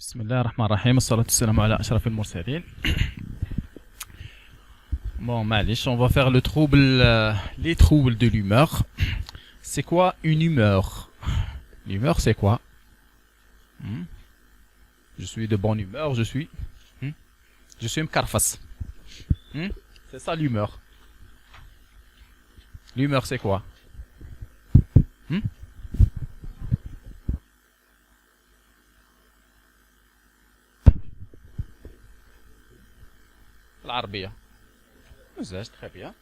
بسم الله الرحمن الرحيم الصلاة والسلام على أشرف المرسلين. Bon, معليش, on va faire le trouble, les troubles de l'humeur. C'est quoi une humeur? L'humeur, c'est quoi? Je suis de bonne humeur, je suis mkarfas. C'est ça l'humeur. L'humeur, c'est quoi? L'arabia. Très bien.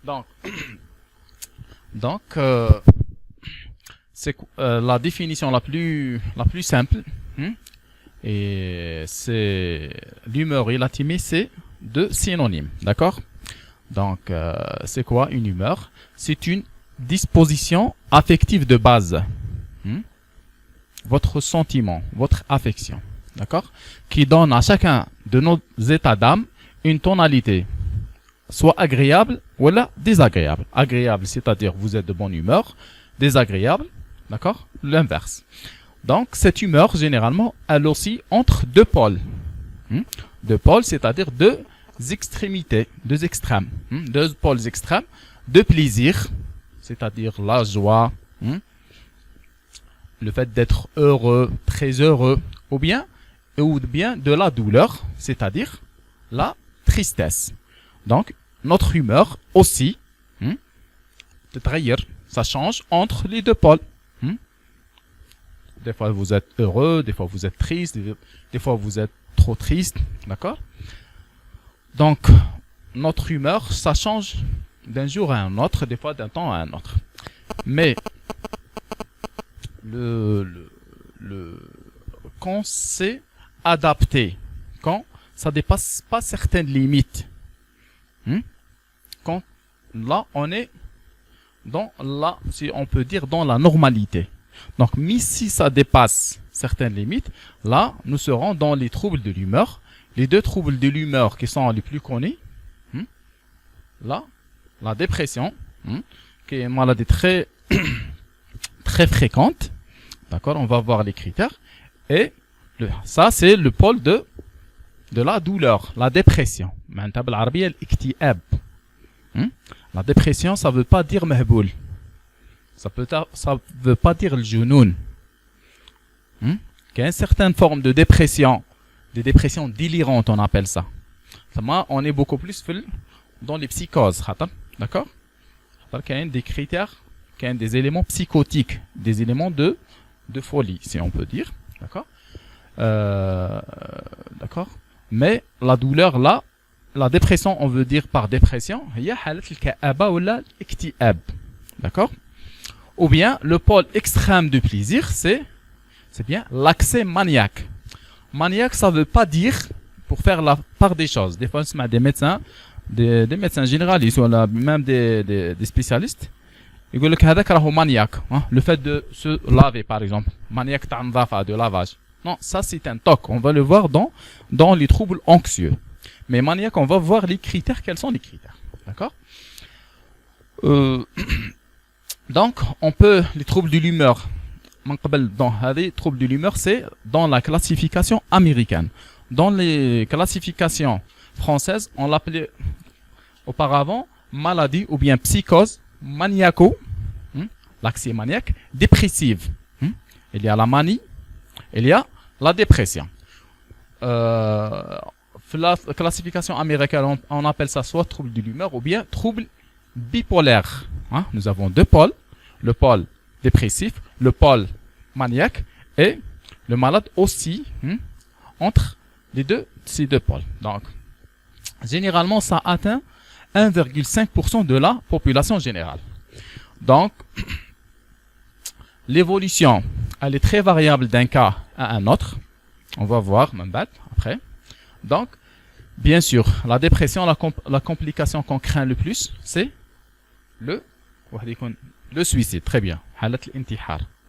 Donc, c'est la définition la plus simple. Et c'est l'humeur et l'atimé, c'est deux synonymes, d'accord? Donc, c'est quoi une humeur? C'est une disposition affective de base. Votre sentiment, votre affection, d'accord? Qui donne à chacun de nos états d'âme une tonalité, soit agréable ou désagréable. Agréable, c'est-à-dire vous êtes de bonne humeur. Désagréable, d'accord? L'inverse. Donc, cette humeur, généralement, elle oscille entre deux pôles. Deux pôles, c'est-à-dire deux extrémités, deux extrêmes. Deux pôles extrêmes, de plaisir, c'est-à-dire la joie, le fait d'être heureux, très heureux, ou bien de la douleur, c'est-à-dire la tristesse. Donc, notre humeur aussi, ça change entre les deux pôles. Des fois vous êtes heureux, des fois vous êtes triste, des fois vous êtes trop triste, d'accord? Donc, notre humeur, ça change d'un jour à un autre, des fois d'un temps à un autre. Mais, quand c'est adapté, quand ça dépasse pas certaines limites, quand là on est dans la, si on peut dire, dans la normalité. Donc, mais si ça dépasse certaines limites, là nous serons dans les troubles de l'humeur. Les deux troubles de l'humeur qui sont les plus connus, là, la dépression, qui est une maladie très très fréquente, d'accord, on va voir les critères, et ça c'est le pôle de la douleur, la dépression. La dépression, ça veut pas dire mahboul. Ça veut pas dire le jounoun. Il y a une certaine forme de dépression, des dépressions délirantes, on appelle ça. On est beaucoup plus dans les psychoses, d'accord? Il y a des critères, il y a des éléments psychotiques, des éléments de folie, si on peut dire, d'accord? D'accord? Mais la douleur là, la dépression, on veut dire par dépression, d'accord? Ou bien le pôle extrême du plaisir, c'est bien l'accès maniaque. Maniaque, ça veut pas dire pour faire la part des choses. Des fois, on a des médecins généralistes ou même des spécialistes. Ils disent que c'est maniaque. Le fait de se laver, par exemple, maniaque de lavage. Non, ça c'est un TOC. On va le voir dans les troubles anxieux. Mais maniaque, on va voir les critères. Quels sont les critères? D'accord? Donc, on peut, les troubles de l'humeur, les troubles de l'humeur, c'est dans la classification américaine. Dans les classifications françaises, on l'appelait auparavant maladie ou bien psychose maniaco, l'accès maniaque, dépressive. Il y a la manie, il y a la dépression. La classification américaine, on appelle ça soit trouble de l'humeur ou bien trouble bipolaire. Nous avons deux pôles, le pôle dépressif, le pôle maniaque, et le malade aussi entre ces deux pôles. Donc, généralement, ça atteint 1,5% de la population générale. Donc, l'évolution, elle est très variable d'un cas à un autre. On va voir après. Donc, bien sûr, la dépression, la complication qu'on craint le plus, c'est le suicide. Très bien.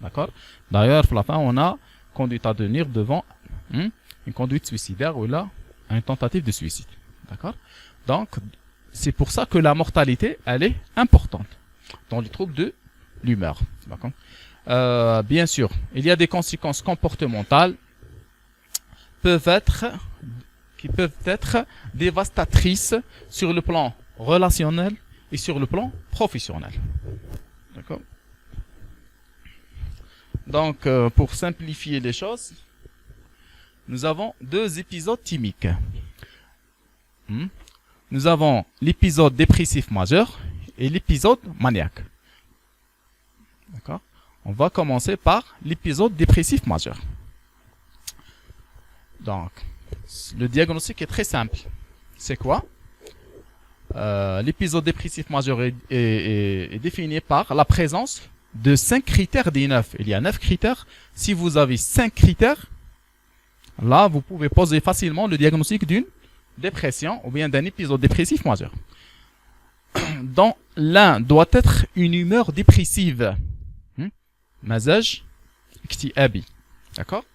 D'accord? D'ailleurs, à la fin, on a conduite à tenir devant une conduite suicidaire ou là, une tentative de suicide. D'accord? Donc, c'est pour ça que la mortalité, elle est importante dans les troubles de l'humeur. D'accord? Bien sûr, il y a des conséquences comportementales peuvent être dévastatrices sur le plan relationnel et sur le plan professionnel. D'accord? Donc, pour simplifier les choses, nous avons deux épisodes typiques. Nous avons l'épisode dépressif majeur et l'épisode maniaque. D'accord? On va commencer par l'épisode dépressif majeur. Donc, le diagnostic est très simple. C'est quoi? L'épisode dépressif majeur est défini par la présence de 5 critères des 9. Il y a 9 critères. Si vous avez 5 critères, là, vous pouvez poser facilement le diagnostic d'une dépression ou bien d'un épisode dépressif majeur. Dans l'un doit être une humeur dépressive. Mazaj, iktiabi. D'accord?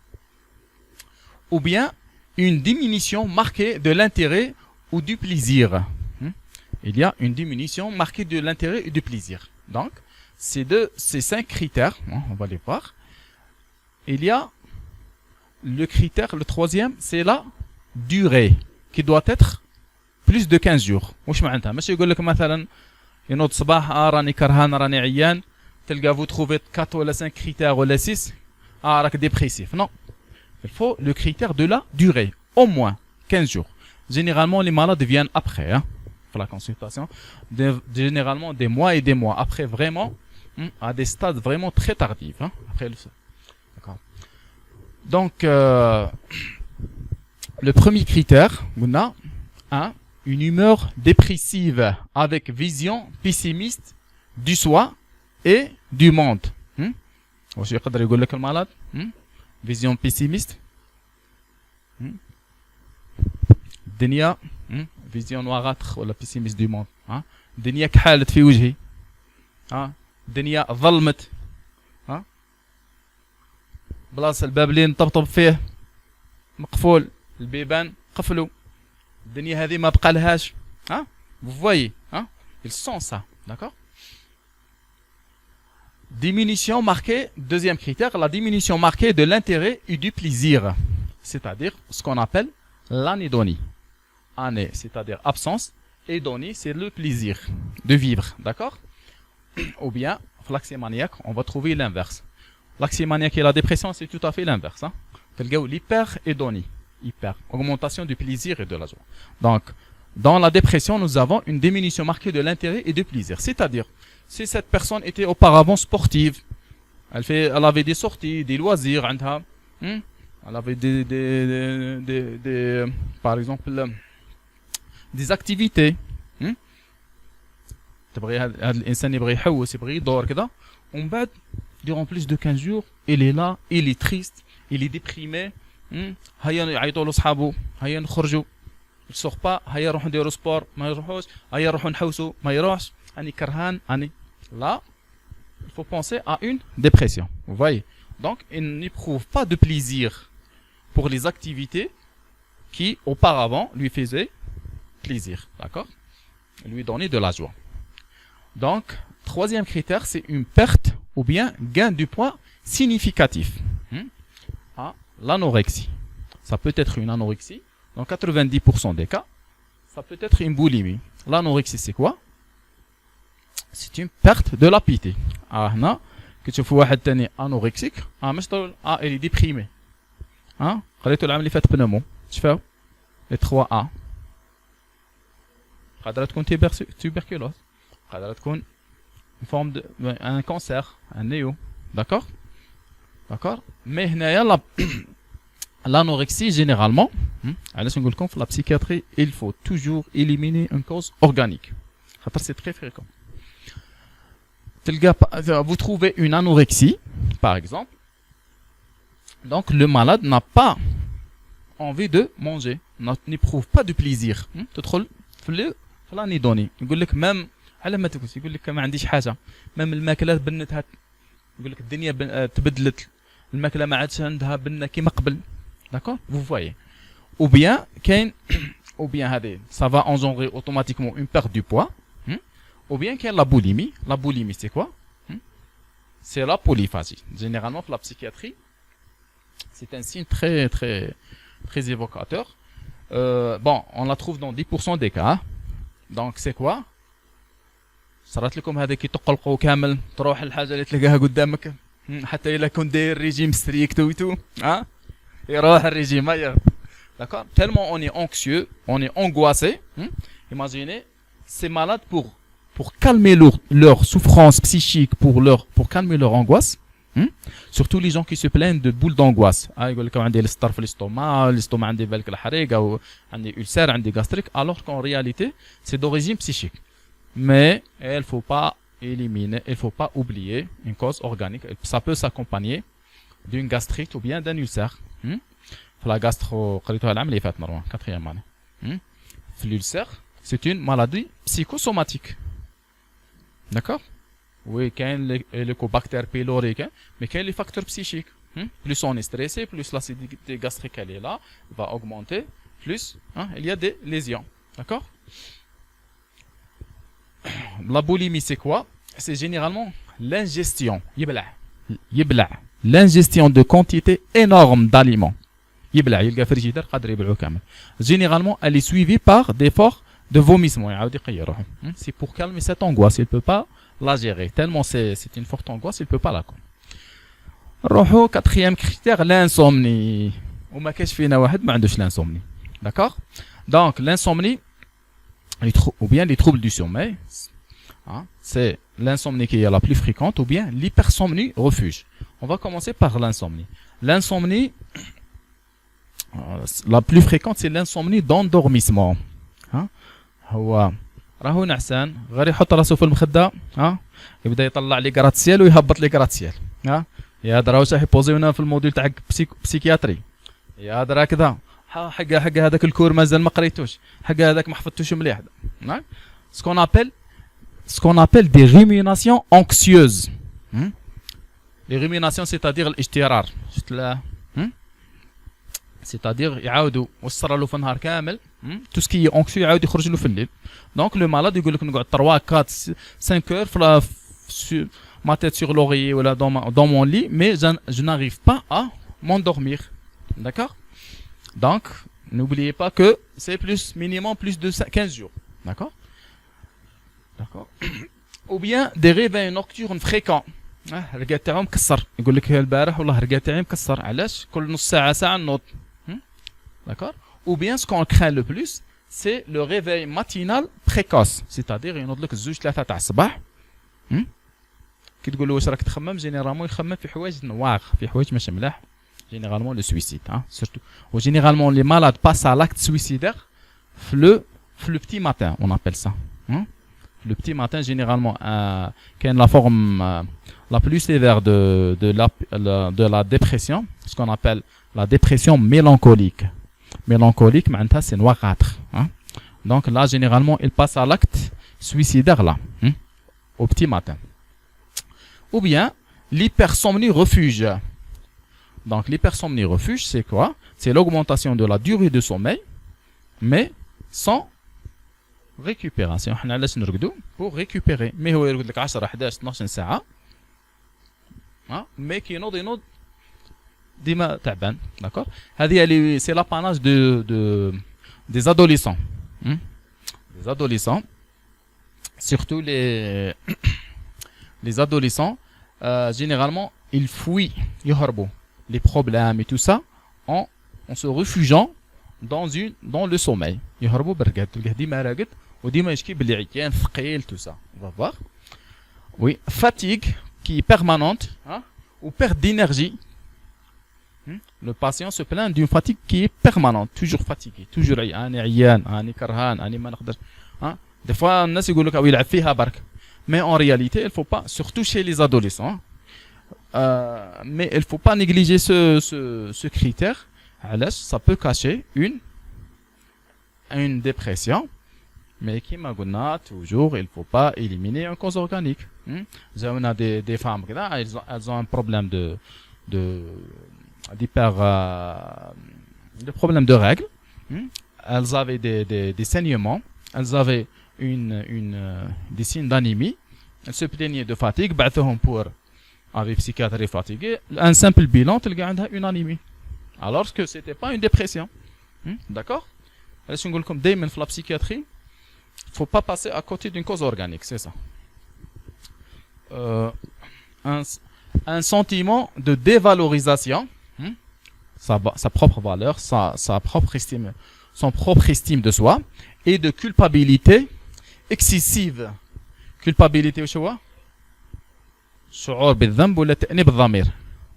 Ou bien une diminution marquée de l'intérêt ou du plaisir. Il y a une diminution marquée de l'intérêt et du plaisir. Donc, ces 5 critères, on va les voir. Il y a le critère, le troisième, c'est la durée, qui doit être plus de 15 jours. واش معناتها؟ ماشي يقول لك مثلا ينوض صباح راني كرهان راني عيان تلقى vous trouvez 4 ولا 5 critères ولا 6 راك dépressif. Non. Il faut le critère de la durée, au moins 15 jours. Généralement, les malades viennent après, pour la consultation, généralement des mois et des mois après, vraiment, à des stades vraiment très tardifs. Après d'accord. Donc, le premier critère, on a une humeur dépressive avec vision pessimiste du soi et du monde. واش يقدر يقول لك المرض؟ vision pessimiste. الدنيا vision noirâtre ولا pessimiste du monde. الدنيا كحالت في وجهي. الدنيا ظلمت. بلاصه الباب اللي نطبطب فيه مقفول، البيبان قفلوا، الدنيا هذه ما بقى لهاش. Vous voyez, ils sont ça, d'accord? Diminution marquée, deuxième critère, la diminution marquée de l'intérêt et du plaisir, c'est-à-dire ce qu'on appelle l'anédonie. Ané, c'est-à-dire absence, et doni, c'est le plaisir de vivre, d'accord? Ou bien, l'axémaniaque, on va trouver l'inverse. L'axémaniaque et la dépression, c'est tout à fait l'inverse. L'hyper-hédonie, hyper, augmentation du plaisir et de la joie. Donc, dans la dépression, nous avons une diminution marquée de l'intérêt et du plaisir, c'est-à-dire si cette personne était auparavant sportive, elle avait des sorties, des loisirs, elle avait par exemple, des activités. الإنسان يبغى يحوس يبغى يدور كذا ومن بعد durant plus de 15 jours il est là, il est triste, il est déprimé. هيا يعيطوا له اصحابه هيا نخرجوا il sort pas هيا نروحوا نديروا سبور ما يروحوش هيا نروحوا نحوسوا ما يروحش أني كرهان أني. Là, il faut penser à une dépression. Vous voyez? Donc, il n'éprouve pas de plaisir pour les activités qui, auparavant, lui faisaient plaisir. D'accord? Lui donner de la joie. Donc, troisième critère, c'est une perte ou bien gain du poids significatif. L'anorexie. Ça peut être une anorexie. Dans 90% des cas, ça peut être une boulimie. L'anorexie, c'est quoi? C'est une perte de l'appétit. هنا كتشوفوا واحد تاني انوركسيك مش طول il est déprimé. قريتو العام اللي فات بنمو تشفاو لي 3 قادره تكون tuberculose قادره تكون une forme de un cancer un néo. D'accord? Mais هنايا l'anorexie généralement علاش نقول لكم في la psychiatrie il faut toujours éliminer une cause organique خاطر c'est très fréquent. Vous trouvez une anorexie, par exemple. Donc, le malade n'a pas envie de manger, n'éprouve pas de plaisir. تدخل في الانيدوني يقول لك même على ما تقول يقول لك ما عنديش حاجه même الماكله بنتها يقول لك الدنيا تبدلت الماكله ما عادش عندها بنه كيما قبل. D'accord? Vous voyez. Ou bien هذه ça va engendrer automatiquement une perte du poids. Ou bien qu'il y a la boulimie. La boulimie, c'est quoi? C'est la polyphagie. Généralement, pour la psychiatrie, c'est un signe très, très, très évocateur. Bon, on la trouve dans 10% des cas. Donc c'est quoi? صارت لكم هذا كي تقلقوا كامل تروح الحاجه اللي تلقاها قدامك حتى الا كنت داير ريجيم ستريكت ويتو ها يروح الريجيم هيا d'accord tellement on est anxieux on est angoissé imaginez ces malades pour calmer leur souffrance psychique pour calmer leur angoisse surtout les gens qui se plaignent de boules d'angoisse يقول لك عندي الستار في الاستوما عندي بالك الحريق او عندي ulcère عندي gastrique alors qu'en réalité c'est d'origine psychique. Mais il faut pas éliminer, il faut pas oublier une cause organique. Ça peut s'accompagner d'une gastrite ou bien d'un ulcère. La gastro, quatrième année. L'ulcère, c'est une maladie psychosomatique. D'accord? Oui, il y a le Helicobacter pylori, mais il y a les facteurs psychiques. Plus on est stressé, plus l'acidité gastrique elle est là, va augmenter, plus il y a des lésions. D'accord? La boulimie, c'est quoi? C'est généralement l'ingestion. L'ingestion de quantité énorme d'aliments. Généralement, elle est suivie par des efforts de vomissement. C'est pour calmer cette angoisse. Il ne peut pas la gérer. Tellement c'est une forte angoisse, il ne peut pas la calmer. Quatrième critère, l'insomnie. D'accord? Donc, l'insomnie, ou bien les troubles du sommeil, c'est l'insomnie qui est la plus fréquente, ou bien l'hypersomnie refuge. On va commencer par l'insomnie. L'insomnie, la plus fréquente, c'est l'insomnie d'endormissement. هو راهو نعسان غير يحط راسو في المخده يبدا يطلع لي كراتسيال ويهبط لي كراتسيال يا هذا راهو صح يبوزيونا في الموديل تاع بسيكياتري يا هذا راه كذا حق هذاك الكور مازال ما قريتوش حق هذاك ما حفظتوش مليح ce qu'on appelle des ruminations anxieuses. Les ruminations, c'est-à-dire الاجترار. C'est-à-dire يعاودوا وصر له في النهار كامل tout ce qui est anxieux يعاود يخرج له في الليل. Donc le malade يقول لك نقعد 3 4 5 heures sur ma tête sur l'oreiller ou là dans mon lit mais je n'arrive pas à m'endormir. D'accord? Donc n'oubliez pas que c'est plus minimum plus de 15 jours. D'accord? D'accord. Ou bien des réveils nocturnes fréquents. الرقاد تاعو مكسر يقول لك البارح والله الرقاد تاعي مكسر علاش كل نص ساعه ساعه نوض. D'accord? Ou bien ce qu'on craint le plus c'est le réveil matinal précoce, c'est-à-dire ينوض لك 2 3 تاع الصباح كي تقول له واش راك تخمم جينيرالمون يخمم في حوايج نواغ في حوايج ماشي ملاح généralement le suicide surtout ou généralement les malades passent à l'acte suicidaire le petit matin on appelle ça le petit matin généralement qui est la forme la plus sévère de la dépression, ce qu'on appelle la dépression mélancolique. Mélancolique, maintenant c'est noirâtre. Donc là, généralement, il passe à l'acte suicidaire là, au petit matin. Ou bien l'hypersomnie refuge. Donc l'hypersomnie refuge, c'est quoi? C'est l'augmentation de la durée de sommeil, mais sans récupération. احنا علاش نرقدوا pour récupérer. mais هو يرقد لك 10 11 12 ساعه mais كي ينوض ديما تعبان. d'accord. هذه c'est l'apanage des adolescents. Les adolescents, surtout les adolescents, généralement ils fuient يهربوا les problèmes et tout ça en se réfugiant dans le sommeil. يهربوا بالرقاد تلقاه ديما راقد وديما يشكي باللي عيان ثقيل tout ça. On va voir. Oui, fatigue qui est permanente ou perte d'énergie. Le patient se plaint d'une fatigue qui est permanente, toujours fatigué, toujours عيان أنا كرهان أنا ما نقدر. Des fois الناس يقول لك أو يلعب فيها برك. Mais en réalité, il faut pas, surtout chez les adolescents, mais il faut pas négliger ce critère. Ça peut cacher une dépression, mais qui m'a dit toujours il faut pas éliminer une cause organique. On a des femmes qui elles ont un problème de problème de règles. Elles avaient des saignements, elles avaient des signes d'anémie, elles se plaignaient de fatigue, بعثهم pour avec psychiatre fatigué, un simple bilan تلقى عندها une anémie. alors que c'était pas une dépression. D'accord? Alors, si on comme dans la psychiatrie, faut pas passer à côté d'une cause organique, c'est ça. Un sentiment de dévalorisation, sa propre valeur, sa propre estime, son propre estime de soi, et de culpabilité excessive. Culpabilité, tu vois? شعور بالذنب ولا تأنيب الضمير.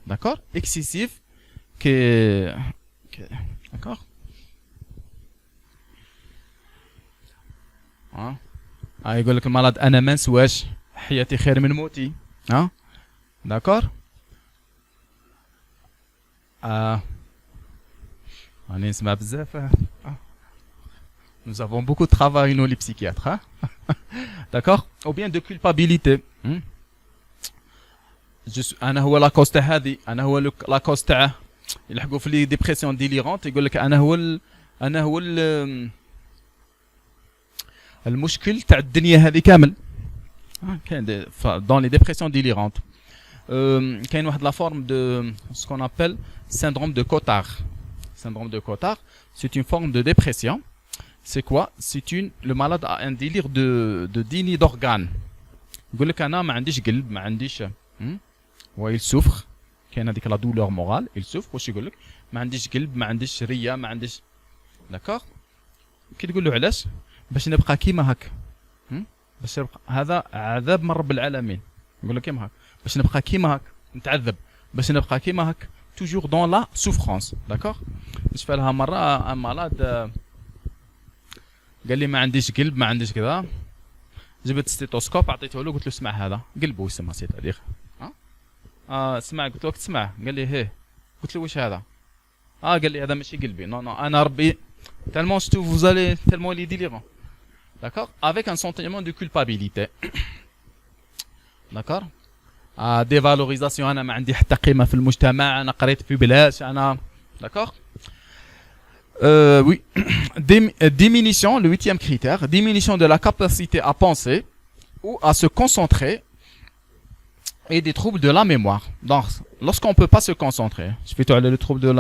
D'accord? Excessif d'accord? يقول لك المرض انا ما نسواش حياتي خير من موتي. D'accord? On نسمع بزاف. Nous avons beaucoup de travail, nous les psychiatres. D'accord? Ou bien de culpabilité. انا هو لاكوست هذه، انا هو لاكوست تاعه. يلحقوا في لي ديبرسيون ديليرونت يقول لك انا هو المشكل تاع الدنيا هذه كامل. كاين دون لي ديبرسيون ديليرونت كاين واحد لا فورم دو ce qu'on appelle syndrome de Cotard. Syndrome de Cotard, c'est une forme de dépression. C'est quoi? Le malade a un délire de déni d'organes. يقول لك انا ما عنديش قلب، ما عنديش il souffre. كاين هذيك لا دولور مورال، il souffre. واش يقول لك؟ ما عنديش قلب، ما عنديش ريه، ما عنديش. داكور؟ كي تقول له علاش؟ باش نبقى كيما هاك. باش نبقى، هذا عذاب من رب العالمين. يقول لك كيما هاك، باش نبقى كيما هاك، نتعذب باش نبقى كيما هاك، توجور دون لا سوفرونس. داكور؟ شفت لها مره مالاد قال لي ما عنديش قلب، ما عنديش كذا. جبت ستيتوسكوب عطيته له، قلت له اسمع هذا قلبه يسمى سي تادير. اسمع، قلت له تسمع؟ قال لي هيه. قلت له واش هذا؟ قال لي هذا ماشي قلبي. نو انا ربي tellement vous allez tellement les délirants. D'accord? Avec un sentiment de culpabilité. D'accord? dévalorisation. انا ما عندي حتى قيمه في المجتمع، انا قريت في بلاش، انا. D'accord? Oui. Diminution, le 8e critère, diminution de la capacité à penser ou à se concentrer et des troubles de la mémoire. Donc, lorsqu'on ne peut pas se concentrer, je vais te aller le trouble de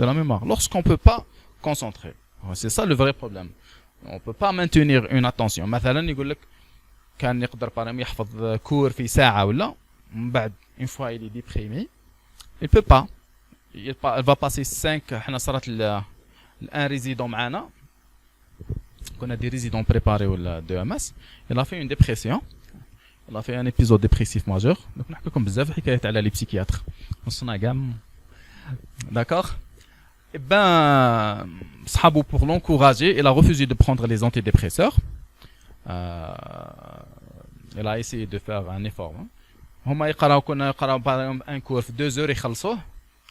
la mémoire. Lorsqu'on ne peut pas concentrer, c'est ça le vrai problème. On ne peut pas maintenir une attention. مثلا يقول لك كان يقدر بارام يحفظ كور في ساعة ولا من بعد une fois il est déprimé, il peut pas. Il va passer 5. احنا صارت un résident معنا، كنا des résidents préparés ولا de MS. Il a fait une dépression. Il a fait un épisode dépressif majeur. Donc نحكي لكم بزاف حكايات على لي بسيكياتر. وصلنا كاع. D'accord? Eh ben, صحابو pour l'encourager, il a refusé de prendre les antidépresseurs. Il a essayé de faire un effort. هما يقراو، كنا يقراو par un cours في 2 heures يخلصوه،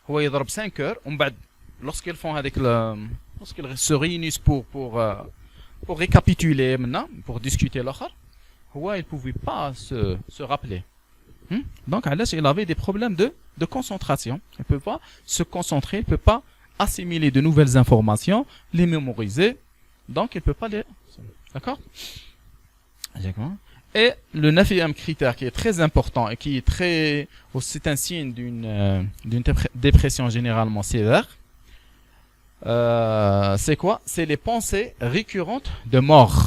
هو يضرب 5 heures. ومن بعد lorsqu'ils font avec lorsqu'ils se réunissent pour récapituler maintenant, pour discuter l'autre, il ne pouvait pas se rappeler. Donc il avait des problèmes de concentration. Il ne peut pas se concentrer, il ne peut pas assimiler de nouvelles informations, les mémoriser. Donc il ne peut pas les... D'accord? Et le 9e critère qui est très important et qui est très... C'est un signe d'une dépression généralement sévère. C'est quoi? C'est les pensées récurrentes de mort.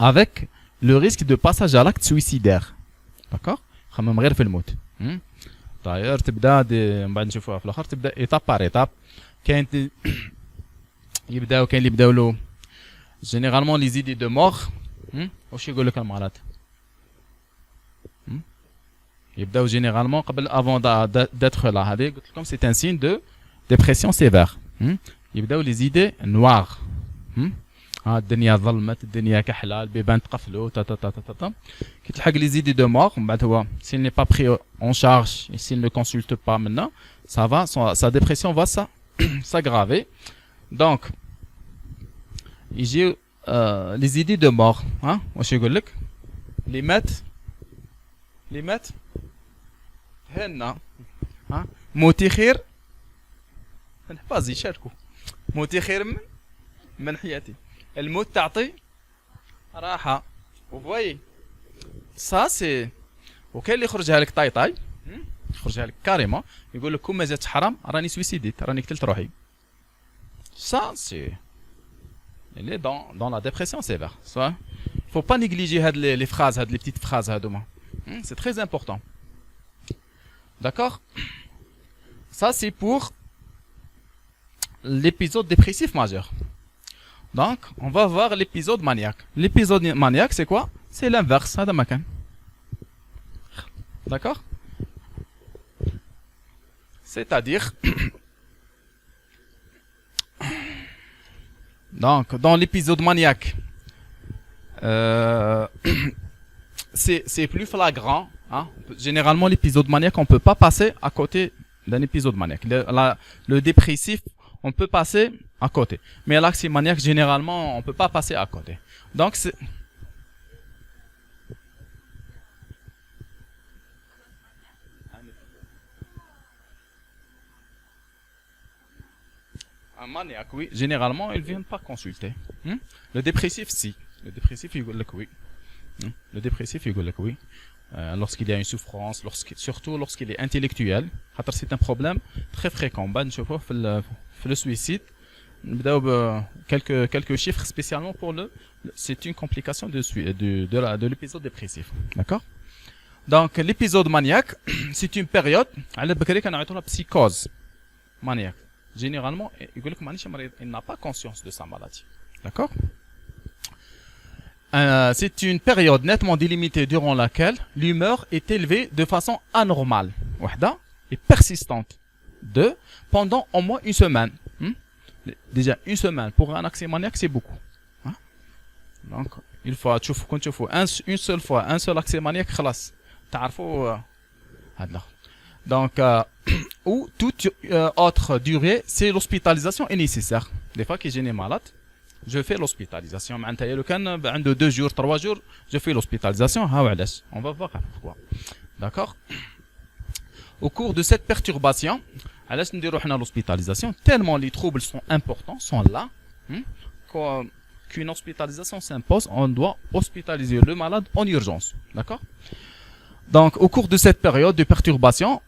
Avec le risque de passage à l'acte suicidaire. D'accord? D'ailleurs, تبدا من بعد نشوفوها في الاخر، تبدا ايتاب بار ايتاب. كاين يبداو، كاين اللي يبداو له جينيرالمون لي زيدي دو مور. واش يقول لك المرض؟ يبداو جينيرالمون قبل افون d'être là. هذه قلت لكم c'est un signe de dépression sévère. يبداو لي زيدي نوار. الدنيا ظلمت، الدنيا كحله، البيبان تقفلوا تا تا تا تا تا. كي تلحق لي زيدي دو مور، من بعد هو s'il n'est pas pris en charge et s'il ne consulte pas maintenant, ça va, sa dépression va s'aggraver. Donc يجي les idées de mort. واش يقول لك؟ لي مات هنا. موتي خير، نحفظ يشاركوا. موتي خير من حياتي. الموت تعطي راحة. وفوي سا سي. وكاين اللي يخرجها لك طاي طاي. يخرجها لك كاريمون يقول لك كون ما زادت حرام راني سويسيديت راني قتلت روحي. Ça c'est il est dans la dépression sévère. Ça faut pas négliger les phrases, les petites phrases هذوما. C'est très important. D'accord? Ça c'est pour l'épisode dépressif majeur. Donc, on va voir l'épisode maniaque. L'épisode maniaque, c'est quoi? C'est l'inverse. D'accord? C'est-à-dire, donc, dans l'épisode maniaque, c'est plus flagrant. Hein? Généralement, l'épisode maniaque, on peut pas passer à côté d'un épisode maniaque. Le dépressif, on peut passer à côté. Mais l'axe maniaque, généralement, on peut pas passer à côté. Donc, c'est... Un maniaque, oui. Généralement, ils viennent pas consulter. Le dépressif, si. Le dépressif, il dit que oui. Le dépressif, il dit que oui. Lorsqu'il y a une souffrance, surtout lorsqu'il est intellectuel. C'est un problème très fréquent. Le suicide. Quelques chiffres spécialement pour c'est une complication de l'épisode dépressif. D'accord? Donc, l'épisode maniaque, c'est une période, la psychose maniaque. Généralement, il n'a pas conscience de sa maladie. D'accord? C'est une période nettement délimitée durant laquelle l'humeur est élevée de façon anormale et persistante pendant au moins une semaine. Déjà une semaine pour un accès maniaque, c'est beaucoup. Donc, il faut une seule fois un seul accès maniaque, خلاص تعرفوا هذا. Donc, ou toute autre durée, c'est l'hospitalisation est nécessaire. Des fois que j'ai malade, je fais l'hospitalisation. معناتها لو كان عنده 2 jours, 3 jours, je fais l'hospitalisation. On va voir pourquoi. D'accord? Au cours de cette perturbation, علاش نديرو حنا l'hospitalisation tellement les troubles sont importants, sont là, qu'une hospitalisation s'impose, on doit hospitaliser le malade en urgence. D'accord? Donc, au cours de cette période de perturbation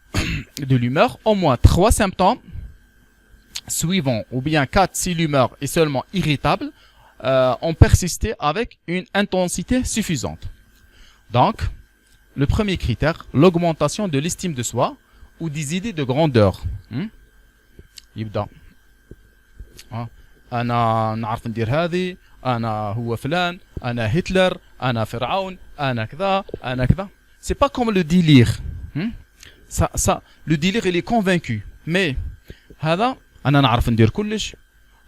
de l'humeur, au moins 3 symptômes suivants, ou bien 4 si l'humeur est seulement irritable, ont persisté avec une intensité suffisante. Donc, le premier critère, l'augmentation de l'estime de soi ou des idées de grandeur. يبدأ أنا نعرف ندير هذه، أنا هو فلان، أنا هتلر، أنا فرعون، أنا كذا، أنا كذا. C'est pas comme le délire. Le délire il est convaincu. Mais هذا أنا نعرف ندير كلش،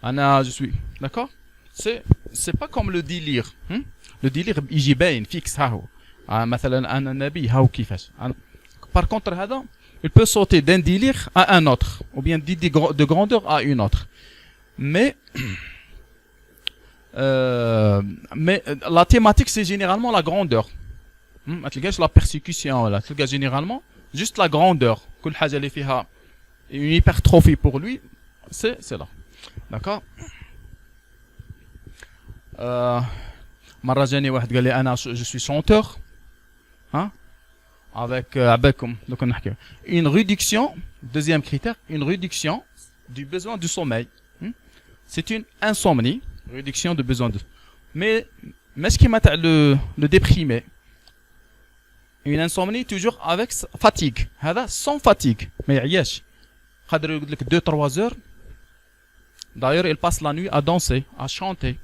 أنا je suis. D'accord? C'est pas comme le délire. Le délire يجي باين fixe ها هو. مثلا أنا نبي هاو كيفاش. Par contre هذا il peut sauter d'un délire à un autre, ou bien d'idée de grandeur à une autre. Mais la thématique, c'est généralement la grandeur. La persécution, là. Généralement, juste la grandeur. Une hypertrophie pour lui, c'est là. D'accord? مرة جاني واحد قال لي أنا je suis chanteur. Hein? Avec une réduction, deuxième critère, une réduction du besoin du sommeil. C'est une insomnie, réduction de besoin de. Mais ce qui m'a le déprimé, une insomnie toujours avec fatigue. Sans fatigue. Mais يعيش. قادر يقول لك 2-3 heures. D'ailleurs, il passe la nuit à danser, à chanter.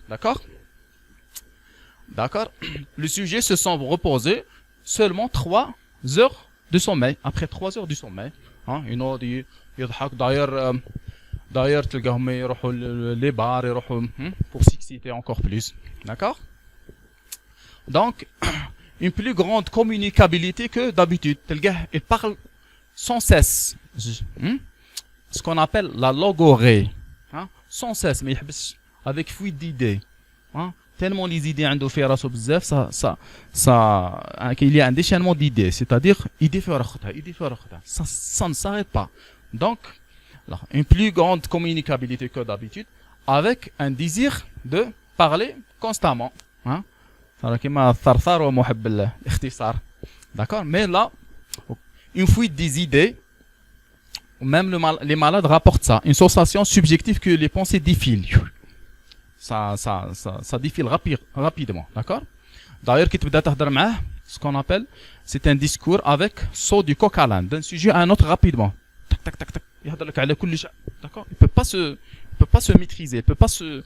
D'accord? D'accord. Le sujet se sent reposé. Seulement 3 heures de sommeil. Après 3 heures du sommeil, ينوض يضحك. D'ailleurs تلقاهم يروحوا les bars يروحوا pour s'exciter encore plus. D'accord? Donc une plus grande communicabilité que d'habitude. تلقاه il parle sans cesse. Ce qu'on appelle la logorée. Sans cesse mais يحبس avec fuite d'idées. Tellement les idées عنده في راسه بزاف qu'il y a un déchaînement d'idées, c'est-à-dire idées في رختها ça ne s'arrête pas. Donc là, une plus grande communicabilité que d'habitude avec un désir de parler constamment. صار كيما الثرثار ومحب الاختصار. D'accord? Mais là une fuite des idées. Même les malades rapportent ça, une sensation subjective que les pensées défilent. Ça défile rapidement, d'accord? D'ailleurs, qui te بدأ تهضر معاه, ce qu'on appelle, c'est un discours avec saut du coq à l'âne, d'un sujet à un autre rapidement. Tac, tac, tac, tac. يهضر لك على كل شيء, d'accord? Il peut pas se maîtriser, il peut pas se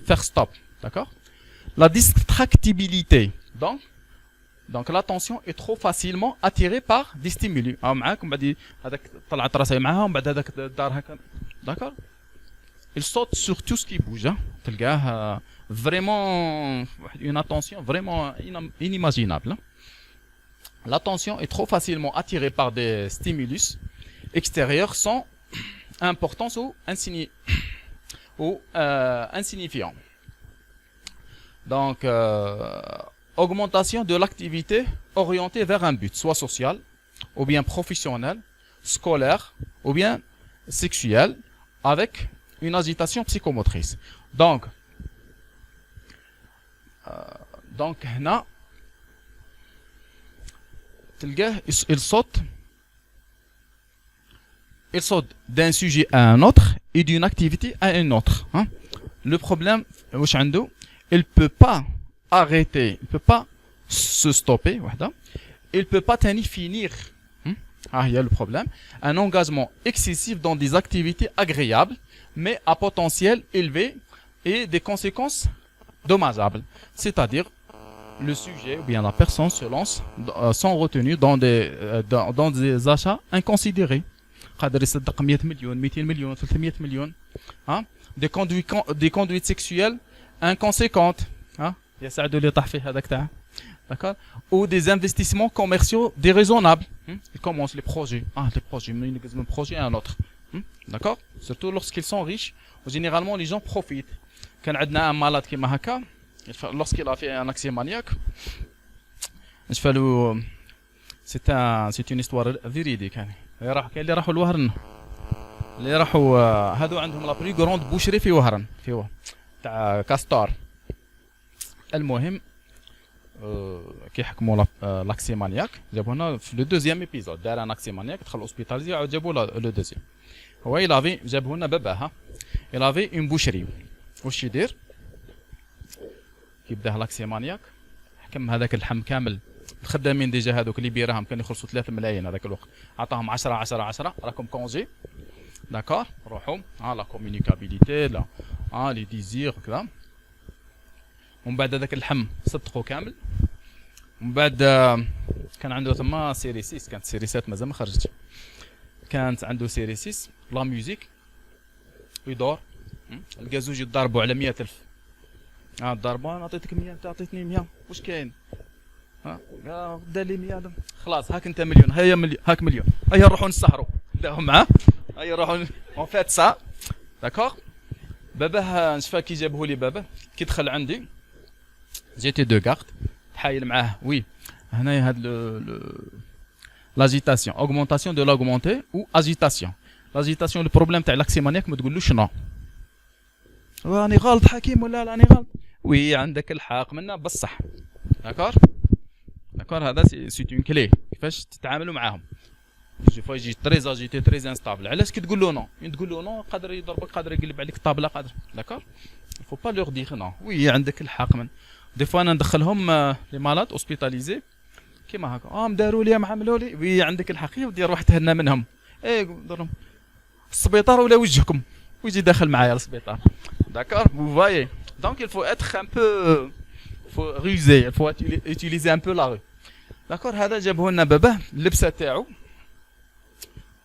faire stop, d'accord? La distractibilité, donc l'attention est trop facilement attirée par des stimuli. معاك ومن بعد هذاك طلعت راسي معاها ومن بعد هذاك دار هكا, d'accord? Il saute sur tout ce qui bouge, hein. تلقاه vraiment une attention vraiment inimaginable. L'attention est trop facilement attirée par des stimulus extérieurs sans importance ou insignifiants. Donc, augmentation de l'activité orientée vers un but, soit social, ou bien professionnel, scolaire, ou bien sexuel, avec une agitation psychomotrice. Donc, هنا تلقاه il saute d'un sujet à un autre et d'une activité à une autre, hein. Le problème واش عنده, il peut pas arrêter, il peut pas se stopper, il peut pas finir. Il y a le problème, un engagement excessif dans des activités agréables mais à potentiel élevé et des conséquences dommageables, c'est-à-dire le sujet ou bien la personne se lance sans retenue dans des achats inconsidérés. قادر يصدق 100 مليون 200 مليون 300 مليون, hein, des conduites sexuelles inconséquentes, hein, يساعدوا اللي طاح فيه هذاك تاع, d'accord, ou des investissements commerciaux déraisonnables. Ils commencent les projets, ils ont un projet à un autre, d'accord, surtout lorsqu'ils sont riches. Généralement les gens profitent. كان عندنا un malade كيما هكا, lorsqu'il a fait un accès maniaque, c'est une histoire véridique. يعني كاين اللي راحوا لوهران, اللي راحوا هادو عندهم لا بري غروند بوشري في وهران, في تاع كاستار. المهم كي حكموا لاكسي مانياك جابوا لنا في لو دوزيام ايبيزود, دار ان اكسي مانياك دخل اوسبيتاليزي عاود جابوا لو دوزيام. هو يلافي جابوا لنا باباه, يلافي اون بوشري. واش يدير كي بدا لاكسي مانياك, حكم هذاك اللحم كامل. الخدامين ديجا هذوك اللي بيراهم كانوا يخلصوا 3 ملايين هذاك الوقت, عطاهم 10 10 10 راكم كونجي, داكور, روحوا لا كومونيكابيليتي لا لي ديزير كذا. ومن بعد هذاك اللحم صدقوا كامل. ومن بعد كان عنده ثما سيري 6, كانت سيري 7 مازال ما خرجتش, كانت عنده سيري 6 لا ميوزيك ويدور. الكازوج يضربوا على 100,000, ضربوا انا عطيتك 100 انت عطيتني 100, واش كاين؟ دار لي 100 خلاص, هاك انت مليون, هيا مليون, هاك مليون, هيا نروحوا نسهروا. بداهم معاه, هيا نروحوا اون فات سا, داكور. باباه نشفى كي جابوه لي باباه, كي دخل عندي جيتي دو كارت, تحايل معاه. وي هنايا هاد لاجيتاسيون, اوغمونطاسيون دو لاغمونتي او اجيتاسيون. لاجيتاسيون البروبليم تاع لاكسي مانياك ما تقولوش نو, راني غلط حكيم ولا راني غلط. وي عندك الحق منا بصح, داكور. هذا سي اون كلي كيفاش تتعاملوا معاهم. جو فوا يجي تري اجيتي تري انستابل. علاش كي تقول له نو, تقول له نو قادر يضربك, قادر يقلب عليك الطابله, قادر, داكور. فو با لور دير نو. وي عندك الحق. من دي فوا انا ندخلهم لي مالاد اوسبيتاليزي كيما هكا, داروا لي عملوا لي. وي عندك الحق يا ودي, روح تهنى منهم. درهم السبيطار ولا وجهكم, ويجي داخل معايا للسبيطار, داكور. Vous voyez, donc il faut être un peu, faut ruser, il faut utiliser un peu la rue, داكور. هذا جابوه لنا باباه, اللبسه تاعو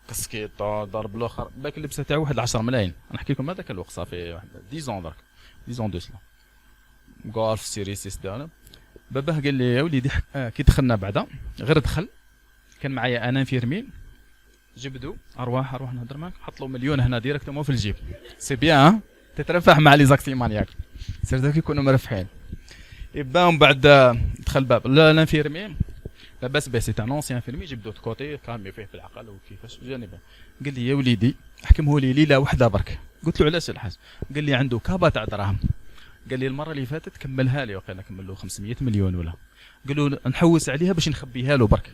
كسكيط ضرب الاخر, باك اللبسه تاعو واحد 10 ملايين. نحكي لكم هذاك الوقت صافي واحد 10 درك, 10 دو سلا, مقال في سيري 6 دار. باباه قال لي يا وليدي كي دخلنا بعدا غير دخل, كان معايا انا انفيرمي, جبدو ارواح نهضر معاك, حط له مليون هنا ديريكتومون في الجيب. سي بيان, تترفح مع لي زاكسي مانياك, سير ذاك يكونوا مرفحين. يبا من بعد دخل باب الانفيرمي, لاباس به, سي ان اونسيان انفيرمي, جبدو كوتي كامي فيه في العقل وكيفاش جانبه. قال لي يا وليدي احكمه لي ليله واحده برك. قلت له علاش الحاج؟ قال لي عنده كابا تاع دراهم. قال لي المره اللي فاتت كملها لي, وقيلا كمل له 500 مليون ولا. قال له نحوس عليها باش نخبيها له برك.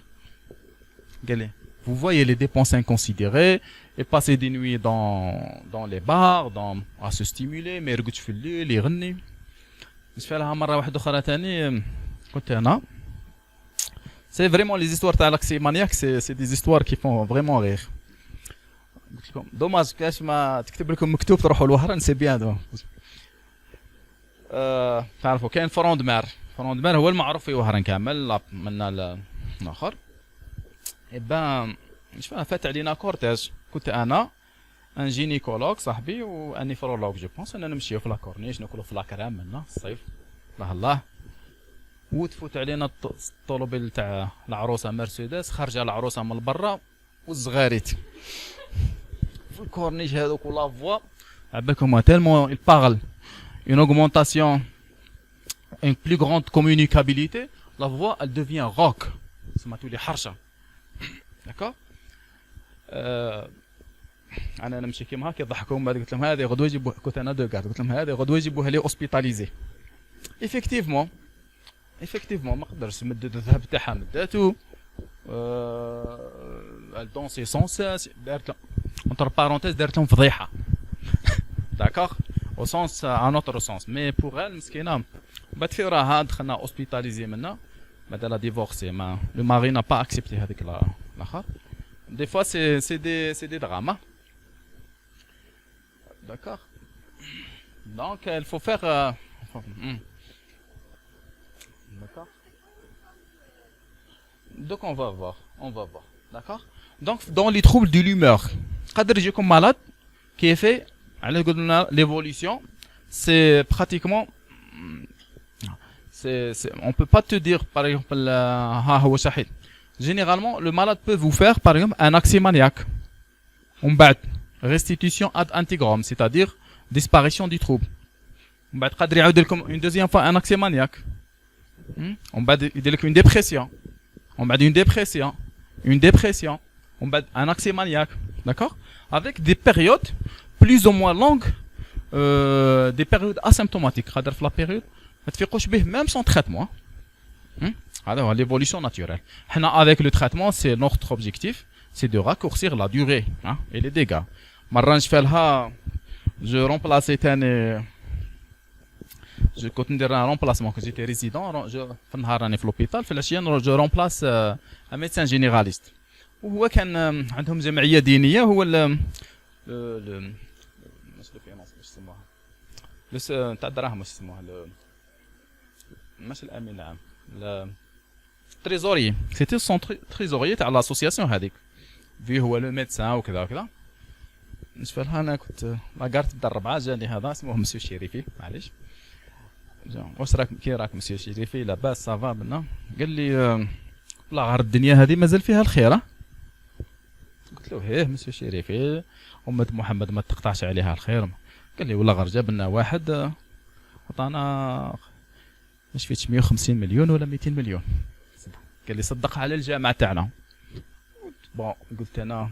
Vous voyez les dépenses inconsidérées et passer des nuits dans les bars, à se stimuler, mais يرقد في الليل يغني. نشفى لها مرة واحدة أخرى تاني كنت أنا. C'est vraiment les histoires تاع l'aximaniaque, c'est des histoires qui font vraiment rire. قلت لكم دوماج كاش ما تكتب لكم مكتوب تروحوا لوهران سي بيان دو. تعرفوا كاين فروندمار هو المعروف في وهران كامل من الاخر. إبا مش فاهم فات علينا كورتيج كنت انا ان جينيكولوج صاحبي وان نيفرولوج جو بونس اننا نمشيو في لاكورنيش ناكلوا في لاكرام منا الصيف الله وتفوت علينا الطوموبيل تاع العروسه مرسيدس خارجه العروسه من برا والزغاريت في الكورنيش هذوك ولا فوا عباكم تالمون il parle une augmentation une plus grande communicabilité la voix elle devient rauque سما تولي حرشه داكور انا نمشي كيما هكا يضحكوا بعد قلت لهم هذه غدوه يجيبوها كنت انا دو قاعد قلت لهم هذه غدوه يجيبوها لي اوسبيتاليزي effectivement ما قدرش مدد الذهب تاعها مداتو elle dansait sans cesse دارت entre parenthèses دارت لهم فضيحه d'accord au sens un autre sens mais pour elle مسكينه بعد في راها دخلنا اوسبيتاليزي منا بعد لا ديفورسي ما le mari n'a pas accepté هذيك الاخر des fois c'est des drames d'accord donc il faut faire d'accord donc on va voir d'accord donc dans les troubles de l'humeur قدر يجيكم malade كيف على قلنا l'évolution c'est pratiquement on peut pas te dire par exemple ها هو شحيد généralement le malade peut vous faire par exemple un accès maniaque on بعد restitution ad intégram c'est-à-dire disparition du trouble on بعد قادر يعاود لكم une deuxième fois un accès maniaque on بعد يدير لك une dépression on بعد une dépression on بعد un accès maniaque d'accord avec des périodes plus ou moins longues des périodes asymptomatiques قادر في la période ما تفيقوش به même sans traitement هذا هو l'évolution naturelle. Avec le traitement, c'est notre objectif, c'est de raccourcir la durée et les dégâts. مرة نشفالها je remplaçais je كنت ندير un remplacement quand j'étais résident في النهار راني في l'hôpital في العشية je remplace un médecin généraliste وهو كان عندهم جمعية دينية هو ال مش الفينانس مش يسموها تاع الدراهم مش يسموها مش الأمين نعم trésorier c'était son trésorier تاع l'association هذيك في هو لو ميدسان وكذا وكذا نشوف لها انا كنت لاكارت تدرب جاني هذا اسمه مسيو الشريفي معليش واش راك كي راك مسيو الشريفي لاباس صافا بنا قال لي لا غير الدنيا هذه مازال فيها الخير قلت له هيه مسيو الشريفي أمة محمد ما تقطعش عليها الخير قال لي والله غير جاب لنا واحد عطانا مش فيتش 150 مليون ولا 200 مليون قال لي صدق على الجامعه تاعنا بون قلت انا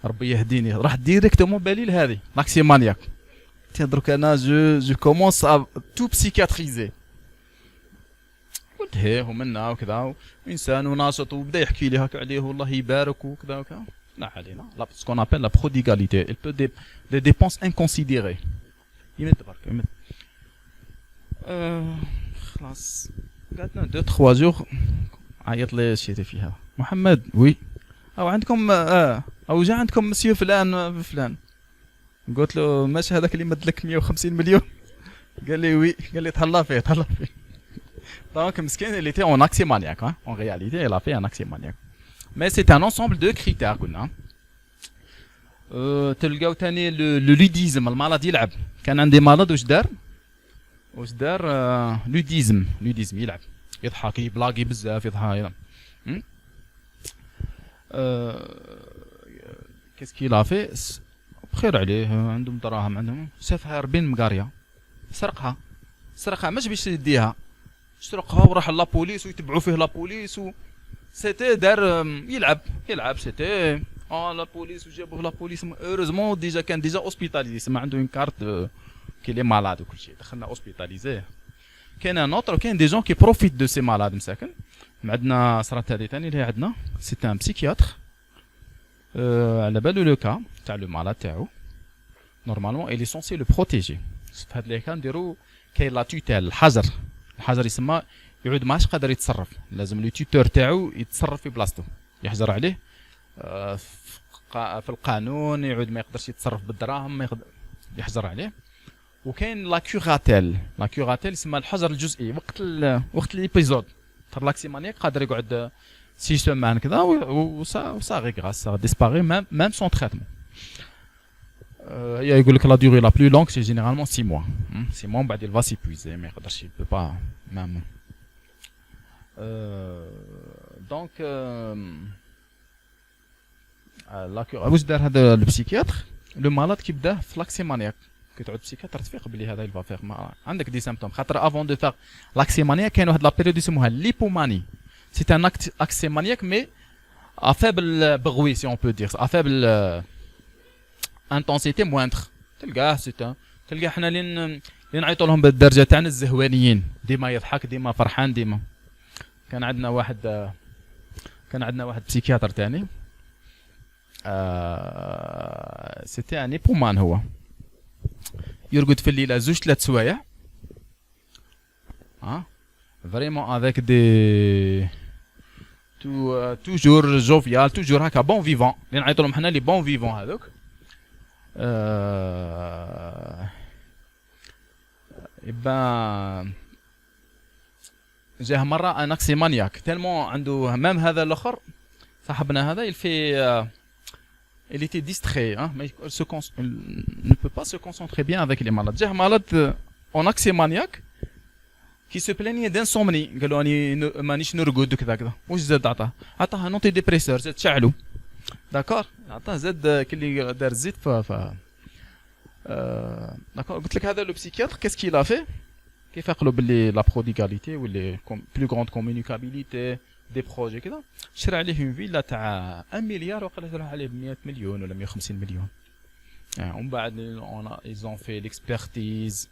ربي يهديني راح ديريكتومون بالي لهذه ماكسيمانياك درك انا جو كومونس تو بسيكاتريزي قلت هي ومنا وكذا انسان وناشط وبدا يحكي لي هكا عليه والله يبارك وكذا وكذا لا علينا لا سكون ابل لا بروديغاليتي il peut des dépenses inconsidérées يمد برك يمد خلاص قعدنا 2-3 جور عيط لي شيتي فيها محمد وي او عندكم او جا عندكم مسيو فلان قلت له ماشي هذاك اللي مد لك 150 مليون قال لي وي قال لي تهلا فيه دونك مسكين اللي تي اون اكسي مانياك en réalité il a fait un accès maniaque mais c'est un ensemble de critères قلنا تلقاو ثاني لو لوديزم المرض يلعب كان عندي مرض واش دار لوديزم يلعب يضحك يبلاغي بزاف يضحك كيسكي لافي بخير عليه عندهم دراهم عندهم شافها 40 مقاريه سرقها مش باش يديها سرقها وراح لابوليس ويتبعوا فيه لابوليس سيتي دار يلعب سيتي لابوليس وجابوه لابوليس هوريزمون ديجا كان اوسبيتاليزي ما عنده اون كارت qu'il est malade وكل شيء دخلنا hospitalisé كاين ان اوتر كاين دي جون كي بروفيت دو سي مالاد مساكن عندنا صرات هذه ثاني اللي عندنا سي ان بسيكياتر على بالو لو كا تاع لو مالاد تاعو نورمالمون إلي سونسي لو بروتيجي. في هاد لي كان نديرو كاين لا توتال الحجر يسمى يعود ماش قادر يتصرف، لازم لو توتور تاعو يتصرف في بلاصتو، يحجر عليه في القانون يعود ما يقدرش يتصرف بالدراهم ما يقدر يحجر عليه. وكاين لا كيغاتيل يسمى الحجر الجزئي وقت ليبيزود تاع لاكسيمانياك قادر يقعد 6 سيمان كذا وسا غيغراس سا ديسباري ميم سون تريتمون. هي يقول لك لا ديوري لا بلو لونغ سي جينيرالمون 6 موا 6 موا بعد il va s'épuiser ما يقدرش يبو با ميم دونك واش دار هذا البسيكياتر لو مالاد كي بدا في لاكسيمانياك كي تعود بسيكياتر تفيق بلي هذا il va faire ما عندك دي سيمبتوم خاطر افون دو فيغ لاكسيمانياك كاين واحد لا بيريود يسموها ليبوماني سي ان اكسيمانياك مي ا فيبل بغوي سي اون بو دير ا فيبل انتونسيتي مويندر تلقاه تلقى حنا اللي نعيطوا لهم بالدرجه تاعنا الزهوانيين ديما يضحك ديما فرحان ديما. كان عندنا واحد بسيكياتر ثاني سيتي ان ايبومان هو يرقد في الليله 2-3 سوايع فريمون افيك دي توجور جوفيال توجور هكا بون فيفون اللي نعيطوا لهم حنا لي بون فيفون هذوك. يبا جاه مرة ان اكسيمانياك تالمون عنده مام هذا الاخر صاحبنا هذا il était distrait mais ne peut pas se concentrer bien avec les malades. جاه malade en axiomaniaque qui se plaignait d'insomnie قالوا اني مانيش نرقد وكذا واش زاد عطاه نوتي ديبريسور زاد شعلو داكور عطاه زاد كلي دار الزيت داكور قلت لك هذا لو بسيكياتر كيس كي لا في كيف قالوا باللي لا بروديغاليتي ولا بلو غروند كومونيكابيليتي دي بروجي كذا شرع عليه اون فيلا تاع 1 مليار وقال شرع عليه ب 100 مليون ولا 150 مليون. ومن بعد ils ont fait l'expertise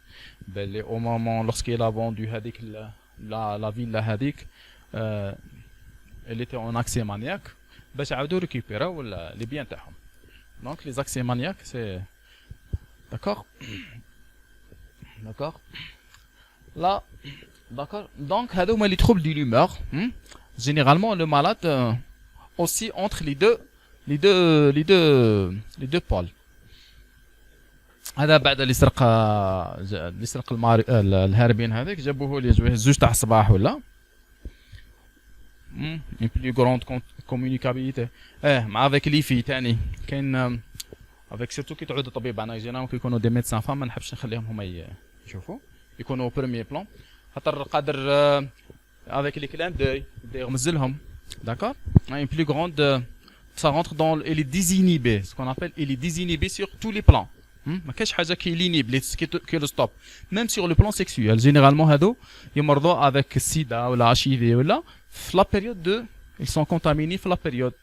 باللي au moment lorsqu'il a vendu هذيك la ville هذيك elle était en axiomaniaque باش عاودوا ريكوبيراو لي بيان تاعهم. دونك لي اكسيمانياك سي داكور là d'accord donc هذو هما لي troubles de l'humeur. Généralement le malade aussi entre les deux pôles. هذا بعد اللي سرق الهاربين هذيك جابوه لي زوج تاع الصباح ولا une plus grande communicabilité مع avec لي في ثاني كاين avec surtout كي تعود الطبيب انا جينا كيكونوا دي ميدسان فام ما نحبش نخليهم هما يشوفوا يكونوا au premier plan خاطر قادر avec les clients de يغمزلهم d'accord une plus grande ça rentre dans il est désinhibé ce qu'on appelle il est désinhibé sur tous les plans. ما كاينش حاجه كي لينيب كي لو ستوب même sur le plan sexuel généralement هادو يمرضوا avec السيدا ولا HIV ولا في la période de ils sont contaminés في la période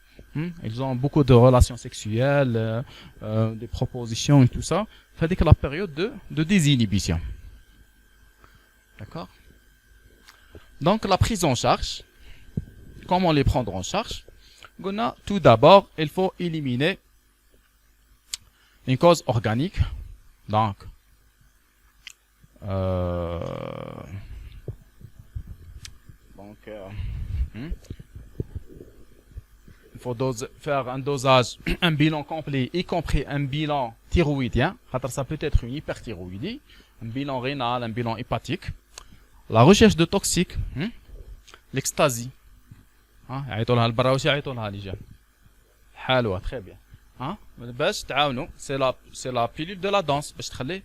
ils ont beaucoup de relations sexuelles des propositions et tout ça فهذيك la période de désinhibition. D'accord. Donc la prise en charge, comment les prendre en charge? Tout d'abord, il faut éliminer une cause organique. Donc, il faut faire un dosage, un bilan complet, y compris un bilan thyroïdien. Ça peut être une hyperthyroïdie, un bilan rénal, un bilan hépatique. La recherche de toxiques, l'extasie. يعيطوا لها البراوشي يعيطوا لها لي جان حلوه très bien باش تعاونوا سي لا بيلول دو لا دانس باش تخليه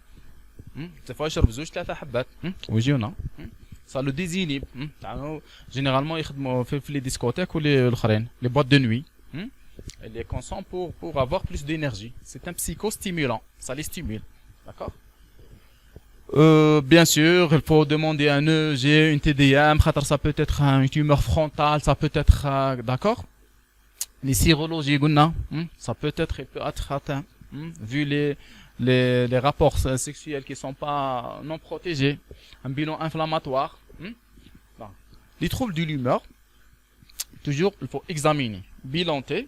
تفوا يشرب 2-3 حبات ويجيونا سا لو ديزينيب تعاونوا جينيرالمون يخدموا في لي ديسكوتيك ولي الاخرين لي بوات دو نوي les consomment pour avoir plus d'énergie. C'est un psychostimulant, ça les stimule, d'accord. Bien sûr, il faut demander un EEG, une TDM, ça peut être une tumeur frontale, ça peut être, d'accord. Les sérologies, ça peut être atteint, vu les rapports sexuels qui sont pas non protégés, un bilan inflammatoire. Les troubles de l'humeur, toujours il faut examiner, bilanter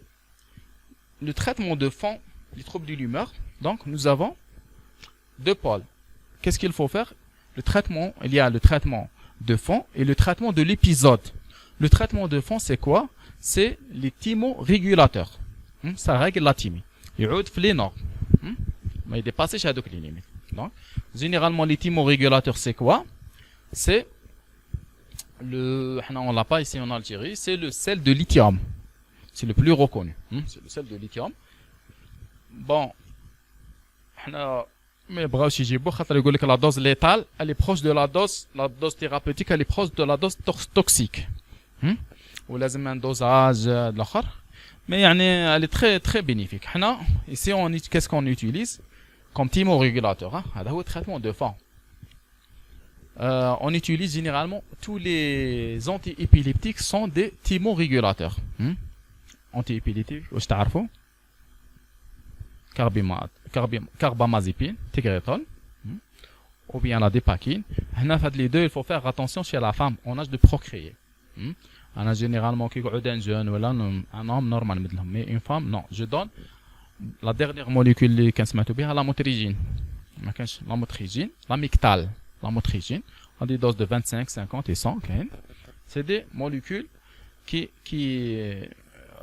le traitement de fond des troubles de l'humeur. Donc nous avons deux pôles. Qu'est-ce qu'il faut faire? Le traitement, il y a le traitement de fond et le traitement de l'épisode. Le traitement de fond, c'est quoi? C'est les thymorégulateurs. Ça règle la thymie. يعود في les normes. ما يديباسيش هذوك les limites. Donc, généralement, les thymorégulateurs, c'est quoi? C'est on l'a pas ici en Algérie, c'est le sel de lithium. C'est le plus reconnu. C'est le sel de lithium. Bon, mais bref, si j'ai beau que la dose létale, elle est proche de la dose thérapeutique, elle est proche de la dose toxique. Ou لازم un dosage de l'autre. Mais elle est très très bénéfique. Ici, qu'est-ce qu'on utilise comme thymorégulateur? C'est le traitement de fond. On utilise généralement tous les antiépileptiques sont des thymorégulateurs. Antiépileptiques, vous savez, carbamazépine, Tegretol, ou bien la dépakine. Les deux, il faut faire attention chez la femme en âge de procréer. On a généralement un jeune ou un homme normal, mais une femme, non. Je donne la dernière molécule qui est la motrigine. La motrigine, la mictale. La motrigine, à des doses de 25, 50 et 100. C'est des molécules qui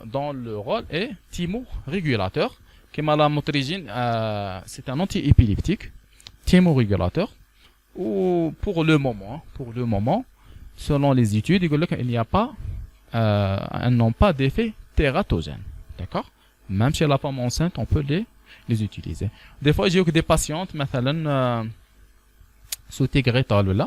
dont le rôle est thymorégulateur. La motrigine, c'est un antiépileptique, thymorégulateur. Ou pour le moment, selon les études, il n'y a pas, elles n'ont pas d'effet tératogène. D'accord? Même chez la femme enceinte, on peut les utiliser. Des fois, j'ai eu des patientes, sous Tegretol,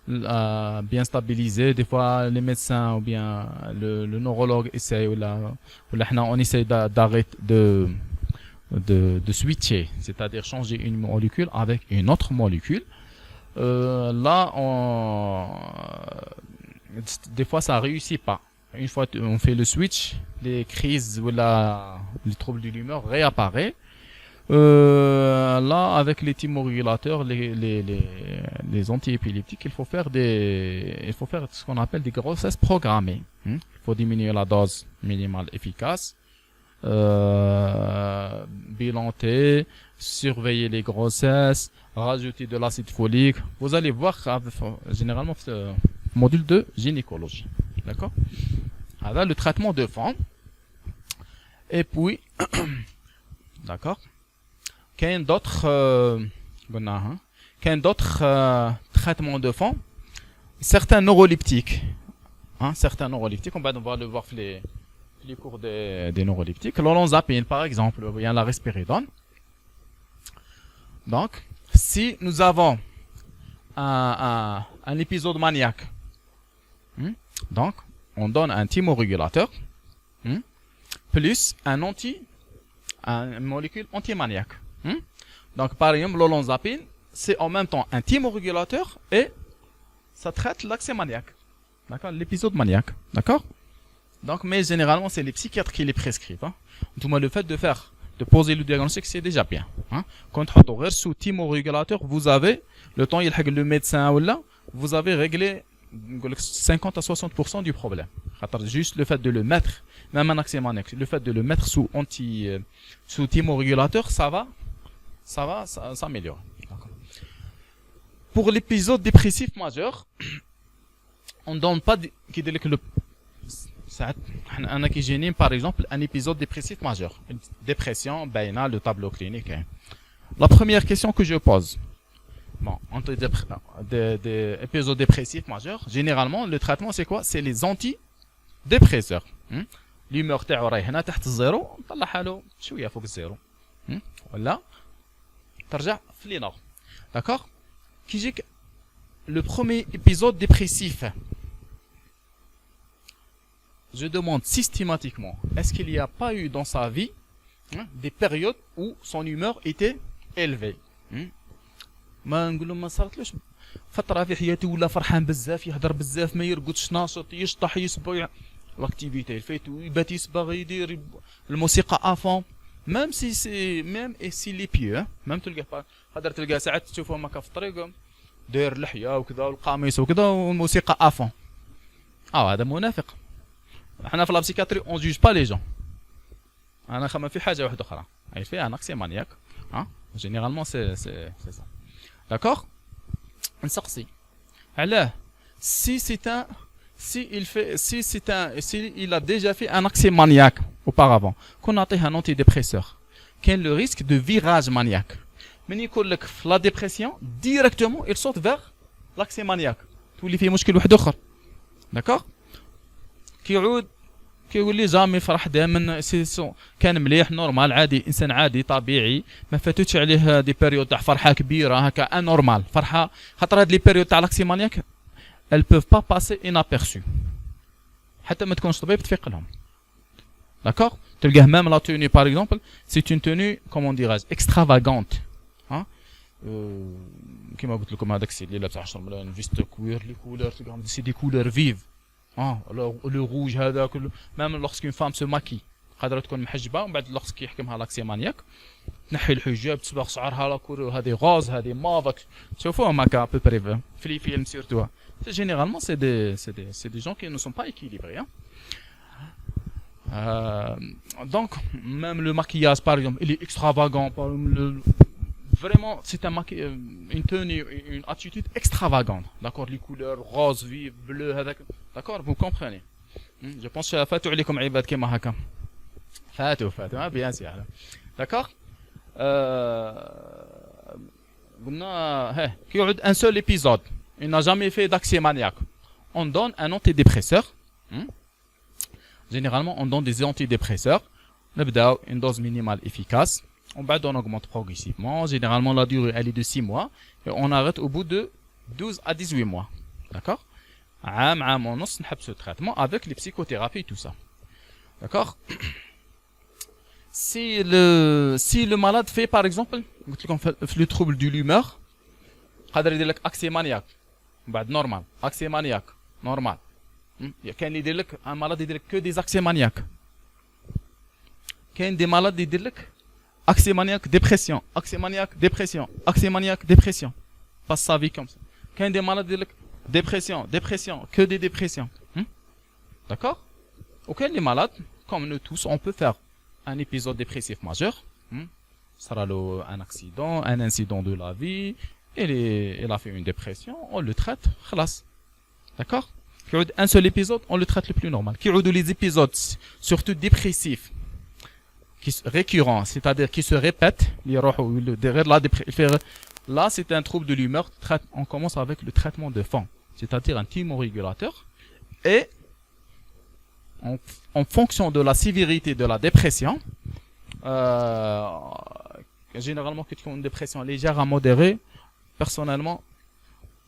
bien stabilisées. Des fois, les médecins ou bien le neurologue essayent, on essaye d'arrêter de switcher, c'est-à-dire changer une molécule avec une autre molécule. Là, des fois, ça réussit pas. Une fois on fait le switch, les crises ou les troubles de l'humeur réapparaissent. Là, avec les thymorégulateurs, les antiépileptiques, il faut faire ce qu'on appelle des grossesses programmées. Il faut diminuer la dose minimale efficace, bilanter, surveiller les grossesses, rajouter de l'acide folique. Vous allez voir généralement le module de gynécologie. D'accord? Alors, le traitement de fond. Et puis, d'accord? Qu'il y a d'autres traitements de fond. Certains neuroleptiques. Certains neuroleptiques, on va le voir les cours des neuroleptiques. L'olanzapine, par exemple, ou bien la risperidone. Donc, si nous avons un épisode maniaque, donc, on donne un thymorégulateur, plus une molécule antimaniaque. Donc, par exemple, l'olanzapine, c'est en même temps un thymorégulateur et ça traite l'accès maniaque. D'accord? L'épisode maniaque. D'accord? Donc, mais généralement, c'est les psychiatres qui les prescrivent. Tout le fait de poser le diagnostic, c'est déjà bien. Quand on est sous thymorégulateur, vous avez, le temps, le médecin ou là, vous avez réglé 50 à 60% du problème. Juste le fait de le mettre, même un accès maniaque, le fait de le mettre sous thymorégulateur, ça va s'améliorer. Pour l'épisode dépressif majeur, on ne donne pas par exemple, un épisode dépressif majeur. Une dépression, le tableau clinique. La première question que je pose, entre des épisodes dépressifs majeurs, généralement, le traitement, c'est quoi? C'est les antidépresseurs. L'humeur تاعو راهي هنا تحت الزيرو نطلعها له شويه فوق الزيرو ولا ترجع في لي نور. D'accord? Qui dit le premier épisode dépressif, je demande systématiquement, est-ce qu'il n'y a pas eu dans sa vie des périodes où son humeur était élevée? ما نقول له ما صارتلوش فتره في حياته ولا فرحان بزاف يهضر بزاف ما يرقدش ناشط يشطح يسبح l'activité الفيتو يبات يسبغ يدير الموسيقى افون même si s'il est pieux même تلقى قدر تلقى ساعات تشوفهم هكا في الطريق داير لحيه وكذا والقميص وكذا والموسيقى افون هذا منافق حنا في لا psychiatrie on juge pas les gens. انا خمم في حاجه واحده اخرى. Il fait un accès maniaque. Hein? Généralement c'est ça. D'accord? نسقسي. علاه si il a déjà fait un accès maniaque auparavant, qu'on a un antidépresseur, quel est le risque de virage maniaque? Mais يقول لك la dépression directement il saute vers l'accès maniaque. تولي فيه مشكل واحد اخر. D'accord? كيعود كيولي جامي فرح دائما كان مليح نورمال عادي انسان عادي طبيعي ما فاتتش عليه دي بيريود تاع فرحه كبيره هكا انورمال فرحه خاطر هاد لي بيريود تاع لاكسي مانياك elles peuvent pas passer inaperçues حتى ما تكونش طبيب تفيق لهم. D'accord? تلقاه même la tenue par exemple c'est une tenue comment dirais-je extravagante. ها كيما قلت لكم هذاك السيد اللي لابس 10 مليون فيست كوير لي كولور تلقاهم سي دي كولور فيف. لو روج هذا كله ميم لوغسكين فام سو ماكي قادره تكون محجبه ومن بعد لوغسك يحكمها لاكسي مانياك تنحي الحجاب تصبغ شعرها لا كولور هذه غاز هذه مافك تشوفوهم هكا بوبري في لي فيلم سورتو généralement c'est des gens qui ne sont pas équilibrés hein. Donc même le maquillage par exemple il est extravagant vraiment c'est une tenue une attitude extravagante d'accord les couleurs rose vive bleu d'accord vous comprenez je pense que فاتوا عليكم عباد كيما هكا فاتوا bien sûr d'accord قلنا كيعود un seul épisode il n'a jamais fait d'accès maniaque on donne un antidépresseur généralement on donne des antidépresseurs نبداو une dose minimale efficace on augmente progressivement. Généralement, la durée elle est de 6 mois et on arrête au bout de 12 à 18 mois. D'accord? عام ونص نحب ce traitement avec les psychothérapies et tout ça. D'accord? Si le malade fait par exemple le trouble de l'humeur, قادر يدير لك accès maniaque. بعد normal, accès maniaque, normal. كاين اللي يدير لك un malade يدير لك que des accès maniaques. كاين des malades يدير لك accès maniaque, dépression, accès maniaque, dépression, accès maniaque, dépression. Passe sa vie comme ça. Quand des malades, dépression, que des dépressions. D'accord? Auquel les malades, comme nous tous, on peut faire un épisode dépressif majeur. Ça sera un accident, un incident de la vie. Il a fait une dépression, on le traite, khalas. D'accord? Un seul épisode, on le traite le plus normal. Qui les épisodes, surtout dépressifs, récurrent, c'est-à-dire qui se répète, là c'est un trouble de l'humeur, on commence avec le traitement de fond, c'est-à-dire un thymorégulateur, et en fonction de la sévérité de la dépression, généralement quand on a une dépression légère à modérée, personnellement,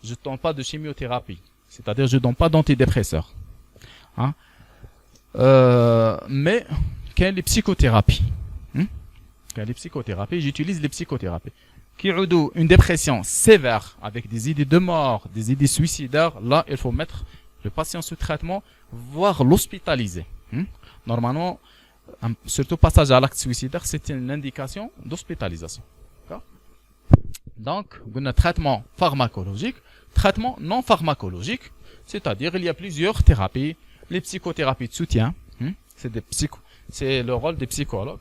je ne donne pas de chimiothérapie, c'est-à-dire je ne donne pas d'antidépresseurs. Hein? Mais quelle est les psychothérapies? Quelle est les psychothérapies? J'utilise les psychothérapies. Qui ont une dépression sévère avec des idées de mort, des idées suicidaires, là, il faut mettre le patient sous traitement, voire l'hospitaliser. Normalement, surtout passage à l'acte suicidaire, c'est une indication d'hospitalisation. Donc, on a traitement pharmacologique, traitement non pharmacologique, c'est-à-dire il y a plusieurs thérapies, les psychothérapies de soutien, c'est le rôle des psychologues.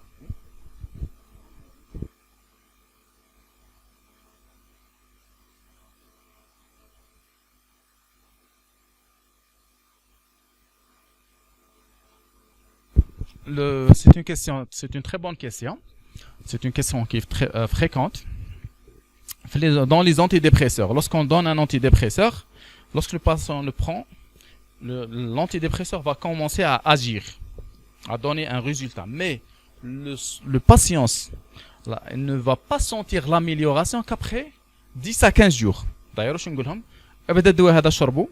C'est une très bonne question. C'est une question qui est très fréquente. Dans les antidépresseurs, lorsqu'on donne un antidépresseur, lorsque le patient le prend, l'antidépresseur va commencer à agir, à donner un résultat. Mais le patient là, il ne va pas sentir l'amélioration qu'après 10 à 15 jours. D'ailleurs, je نقول لهم ابدا الدواء هذا شربوا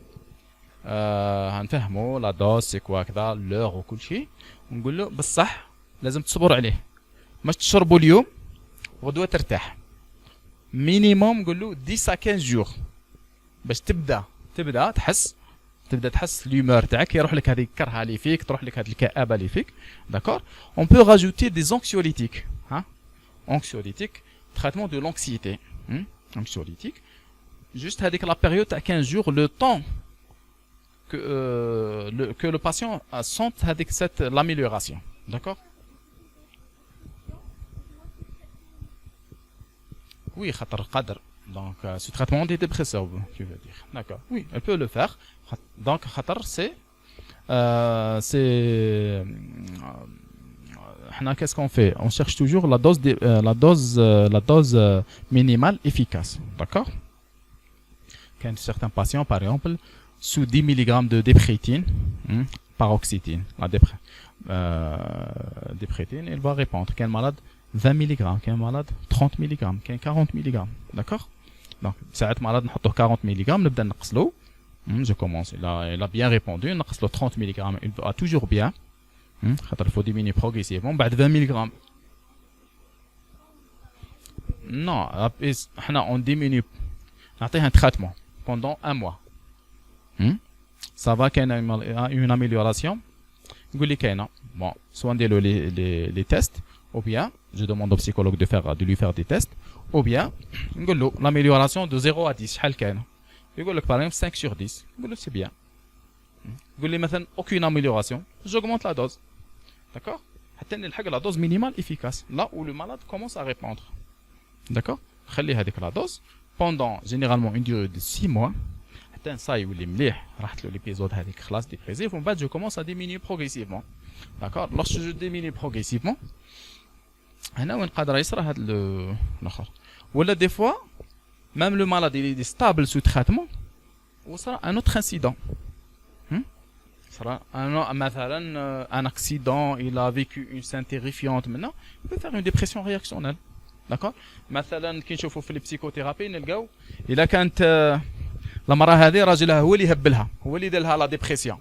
هنفهموا لا دوز سي كوا كذا لوغ وكل شيء ونقول له بصح لازم تصبر عليه مش تشربوا اليوم غدوه ترتاح مينيموم نقول له 10 à 15 jours باش تبدا تحس l'humeur تاعك يروح لك هذه الكرهه اللي فيك تروح لك هذه الكآبه اللي فيك d'accord on peut rajouter des anxiolytiques hein anxiolytiques traitement de l'anxiété anxiolytique juste هذيك la période à 15 jours le temps que le patient sente avec l'amélioration. D'accord? Oui, khatar qadr. Donc, ce traitement antidépresseur, tu veux dire. D'accord. Oui, elle peut le faire. Donc, khatar, qu'est-ce qu'on fait? On cherche toujours la dose minimale efficace. D'accord? Quand certains patients, par exemple, sous 10 mg de déprétine, paroxétine, déprétine, il va répondre. Quel malade? 20 mg, quel malade? 30 mg, quel 40 mg. D'accord? Donc, ساعات malade نحطه 40 mg, نبدا نقصلو. Je commence, il a bien répondu, نقصلو 30 mg, il va toujours bien. Il faut diminuer progressivement. بعد 20 mg. Non, on diminue. نعطيه un traitement pendant un mois. Ça va qu'il y a une amélioration. يقول لي كاينه. Bon, soit نديرو les tests, ou bien je demande au psychologue de lui faire des tests, ou bien نقول له l'amélioration de 0 à 10 شحال كاينه. يقول لك par exemple 5 sur 10. يقول له c'est bien. يقول لي مثلا aucune amélioration, j'augmente la dose. D'accord? حتى نلحق la dose minimale efficace, là où le malade commence à répondre. D'accord? خلي هذيك la dose pendant généralement une durée de 6 mois. حتى ça يولي مليح، راحت له l'épisode هذيك خلاص dépressif. ومن بعد je commence à diminuer progressivement. D'accord? Lorsque je diminue progressivement, هنا وين قادر يصرى هذا الاخر. ولا des fois même le malade il est stable sous traitement وصرى un autre incident. مثلا un accident, il a vécu une scène terrifiante maintenant, il peut faire une dépression réactionnelle. D'accord? مثلا كي نشوفوا في البسيكوثيرابي نلقاو الا كانت المراه هذه راجلها هو اللي هبلها، هو اللي دار لها لا ديبرسيون،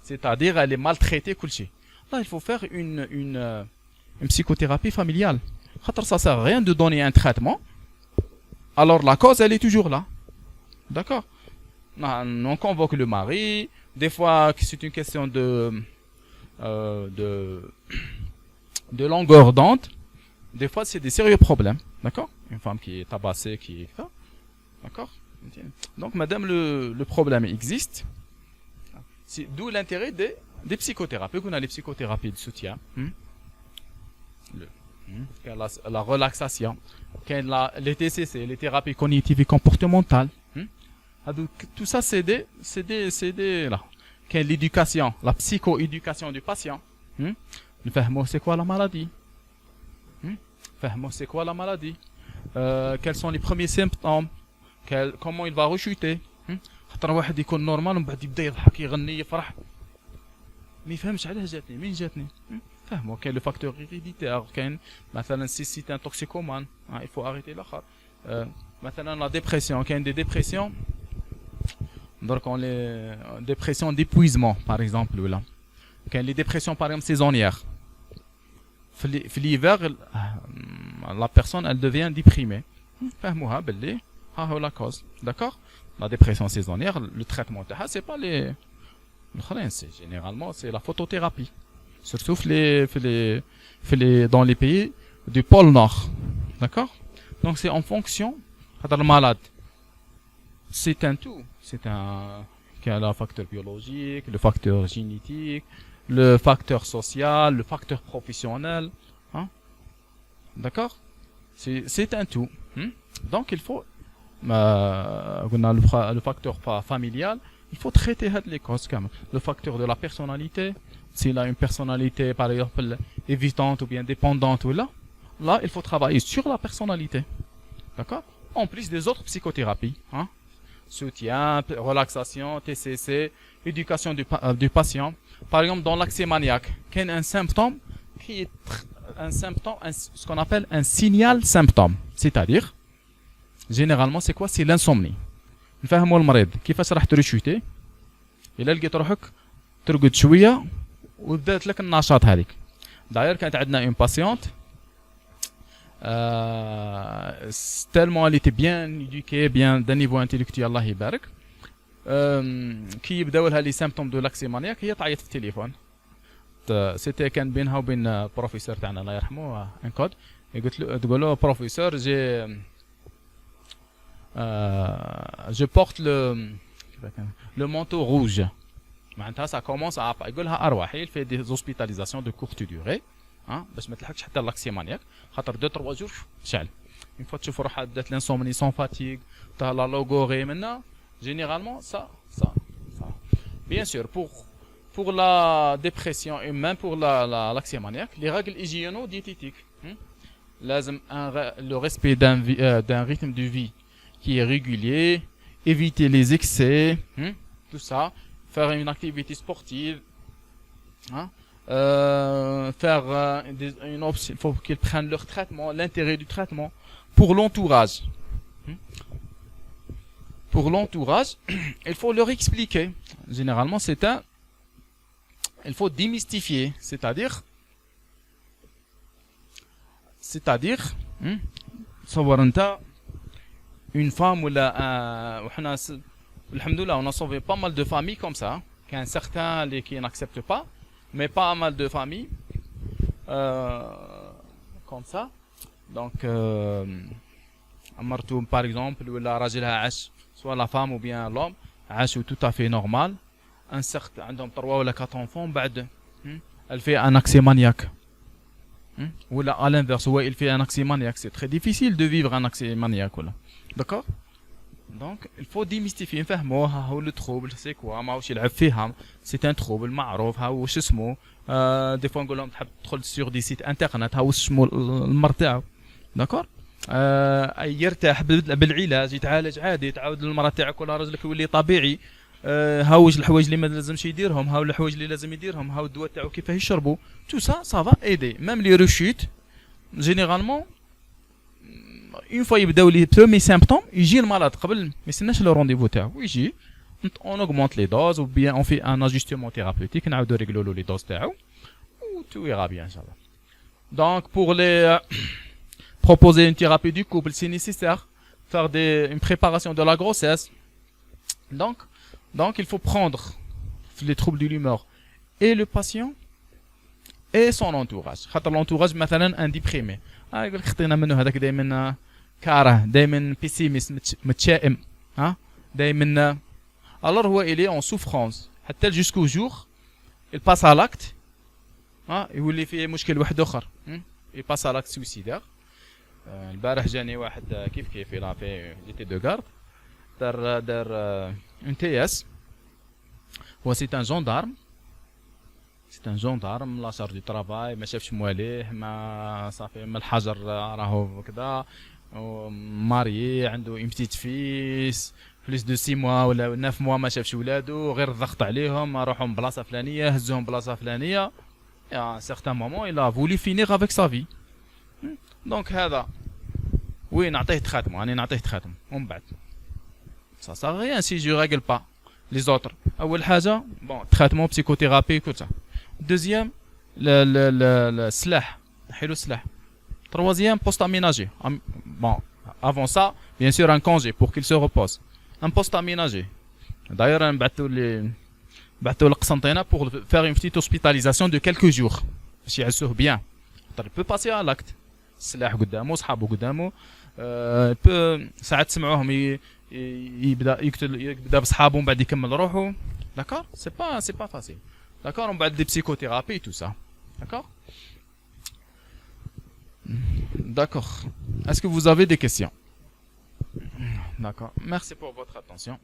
c'est-à-dire elle est maltraitée كل شيء. Là il faut faire une psychothérapie familiale. خاطر ça sert à rien de donner un traitement alors la cause elle est toujours là. D'accord? On convoque le mari. Des fois, c'est une question de longueur d'onde. Des fois, c'est des sérieux problèmes. D'accord? Une femme qui est tabassée, qui est... D'accord? Donc, madame, le problème existe. C'est d'où l'intérêt des psychothérapies. On a les psychothérapies de soutien. La relaxation. Les TCC, les thérapies cognitives et comportementales. Tout ça, c'est des là. L'éducation, la psycho-éducation du patient. C'est quoi la maladie? C'est quoi la maladie? Quels sont les premiers symptômes? Comment il va rechuter? خاطر واحد يكون نورمال ومن بعد يبدا يضحك يغني يفرح ما يفهمش علاه جاتني مين جاتني. فهموا كاين لو فاكتور هيريديتير، كاين مثلا سي ان توكسيكومان il faut arrêter الاخر. مثلا la dépression, كاين des dépressions. Donc on les dépressions d'épuisement par exemple là. Quand les dépressions par exemple saisonnières. L'hiver la personne elle devient déprimée. فهموها باللي ها هو la cause. D'accord? La dépression saisonnière, le traitement c'est pas les c'est généralement c'est la photothérapie. Surtout dans les pays du pôle Nord. D'accord? Donc c'est en fonction de le malade. C'est un tout. C'est le facteur biologique, le facteur génétique, le facteur social, le facteur professionnel. Hein? D'accord? C'est un tout. Donc il faut le facteur familial, il faut traiter les causes comme le facteur de la personnalité. S'il a une personnalité par exemple évitante ou bien dépendante ou là il faut travailler sur la personnalité. D'accord? En plus des autres psychothérapies. Hein? Soutien, relaxation, TCC, éducation du patient. Par exemple, dans l'accès maniaque, il y a un symptôme qui est ce qu'on appelle un signal symptôme. C'est-à-dire, généralement, c'est quoi? C'est l'insomnie. نفهموا المريض كيفاش راح ترشوتي الا لقيت روحك ترقد شويه وبدات لك النشاط هذيك. داير كانت عندنا اون باسيونت tellement elle était bien éduquée, bien d'un niveau intellectuel, Allah يبارك. كي يبداو لها لي سيمبتوم دو لاكسي مانياك هي تعيط في التليفون. سيتي كان بينها وبين البروفيسور تاعنا الله يرحمه ان كود. قلت له تقول له بروفيسور je porte le manteau rouge. معناتها ça commence à يقولها أرواحي. Il fait des hospitalisations de courte durée باش ما تلحقش حتى لاكسيمانياك خاطر 2-3 جور شعل. Une fois تشوف روحها بدات l'insomnie sans fatigue تاع لا logorrhée منا généralement ça. Bien sûr pour la dépression et même pour l'axiomaniaque, les règles hygiéno-diététiques. لازم le respect d'un rythme de vie qui est régulier, éviter les excès, tout ça, faire une activité sportive, faire une option, il faut qu'ils prennent leur traitement, l'intérêt du traitement pour l'entourage. Pour l'entourage, il faut leur expliquer. Généralement, il faut démystifier, c'est-à-dire, صور انت une femme ou وحنا الحمد لله on a sauvé pas mal de familles comme ça, qu'un certain qui n'acceptent pas, mais pas mal de familles comme ça. Donc مرته par exemple ولا راجلها عاش soit la femme ou bien l'homme عاشوا tout à fait normal, un certain عندهم 3 ولا 4 enfants بعد elle fait un accès maniaque. Ou là, à l'inverse, ouais, il fait un accès maniaque. C'est très difficile de vivre un accès maniaque. Voilà. D'accord? Donc, il faut démystifier. نفهموها le trouble, c'est quoi? ما واش يلعب فيها. C'est un trouble معروف. ها واش اسمه. des fois نقول لهم تحب تدخل sur des sites internet. ها واش اسمه المرض تاعو. D'accord? يرتاح بالعلاج يتعالج عادي تعاود المرض تاعك ولا رجلك يولي طبيعي. هاوش الحوايج اللي ما لازمش يديرهم هاو الحوايج اللي لازم يديرهم هاو الدواء تاعو كيفاه يشربوا tout ça va aider même les rechutes généralement une fois يبداو لي premier symptômes يجي المرض قبل ما يستناش لو رونديفو تاعو يجي on augmente les doses ou bien on fait un ajustement thérapeutique نعاودو ريغلو له لي دوز تاعو و tout ira bien inchallah. Donc pour les proposer une thérapie du couple c'est nécessaire faire une préparation de la grossesse. Donc il faut prendre les troubles de l'humeur et le patient et son entourage. خاطر l'entourage مثلا un déprimé يقول لك خطينا منه هذاك دائما كاره دائما بيسيميست متشائم دائما alors هو il est en souffrance حتى jusqu'au jour il passe à l'acte يولي فيه مشكل واحد اخر il passe à l'acte suicidaire. البارح جاني واحد كيف يلا في جيتي دو غارد دار une TS. C'est un gendarme la charge du travail ما شافش مواليه ما صافي من الحجر راهو كذا ماريي عنده une petite fille plus de 6 mois ولا 9 mois ما شافش ولادو غير الضغط عليهم راحوا من بلاصه فلانيه هزوهم بلاصه فلانيه à un certain moment il a voulu finir avec sa vie. Donc هذا وين نعطيه تخاتم راني نعطيه تخاتم ومن بعد ça sert à rien si je règle pas les autres. أول حاجة bon traitement psychothérapie tout ça. Deuxième le سلاح حلو السلاح. Troisième poste aménagé. Bon avant ça bien sûr un congé pour qu'il se repose. Un poste aménagé. D'ailleurs أنا بعثوا لقسنطينة pour faire une petite hospitalisation de quelques jours باش يعسوه bien. Il peut passer à l'acte. السلاح قدامه صحابه قدامه ساعات تسمعوهم يبدا بصحابه ومن بعد يكمل روحه. D'accord? C'est pas facile. D'accord? On va des psychothérapies tout ça. D'accord? D'accord. Est-ce que vous avez des questions? D'accord. Merci pour votre attention.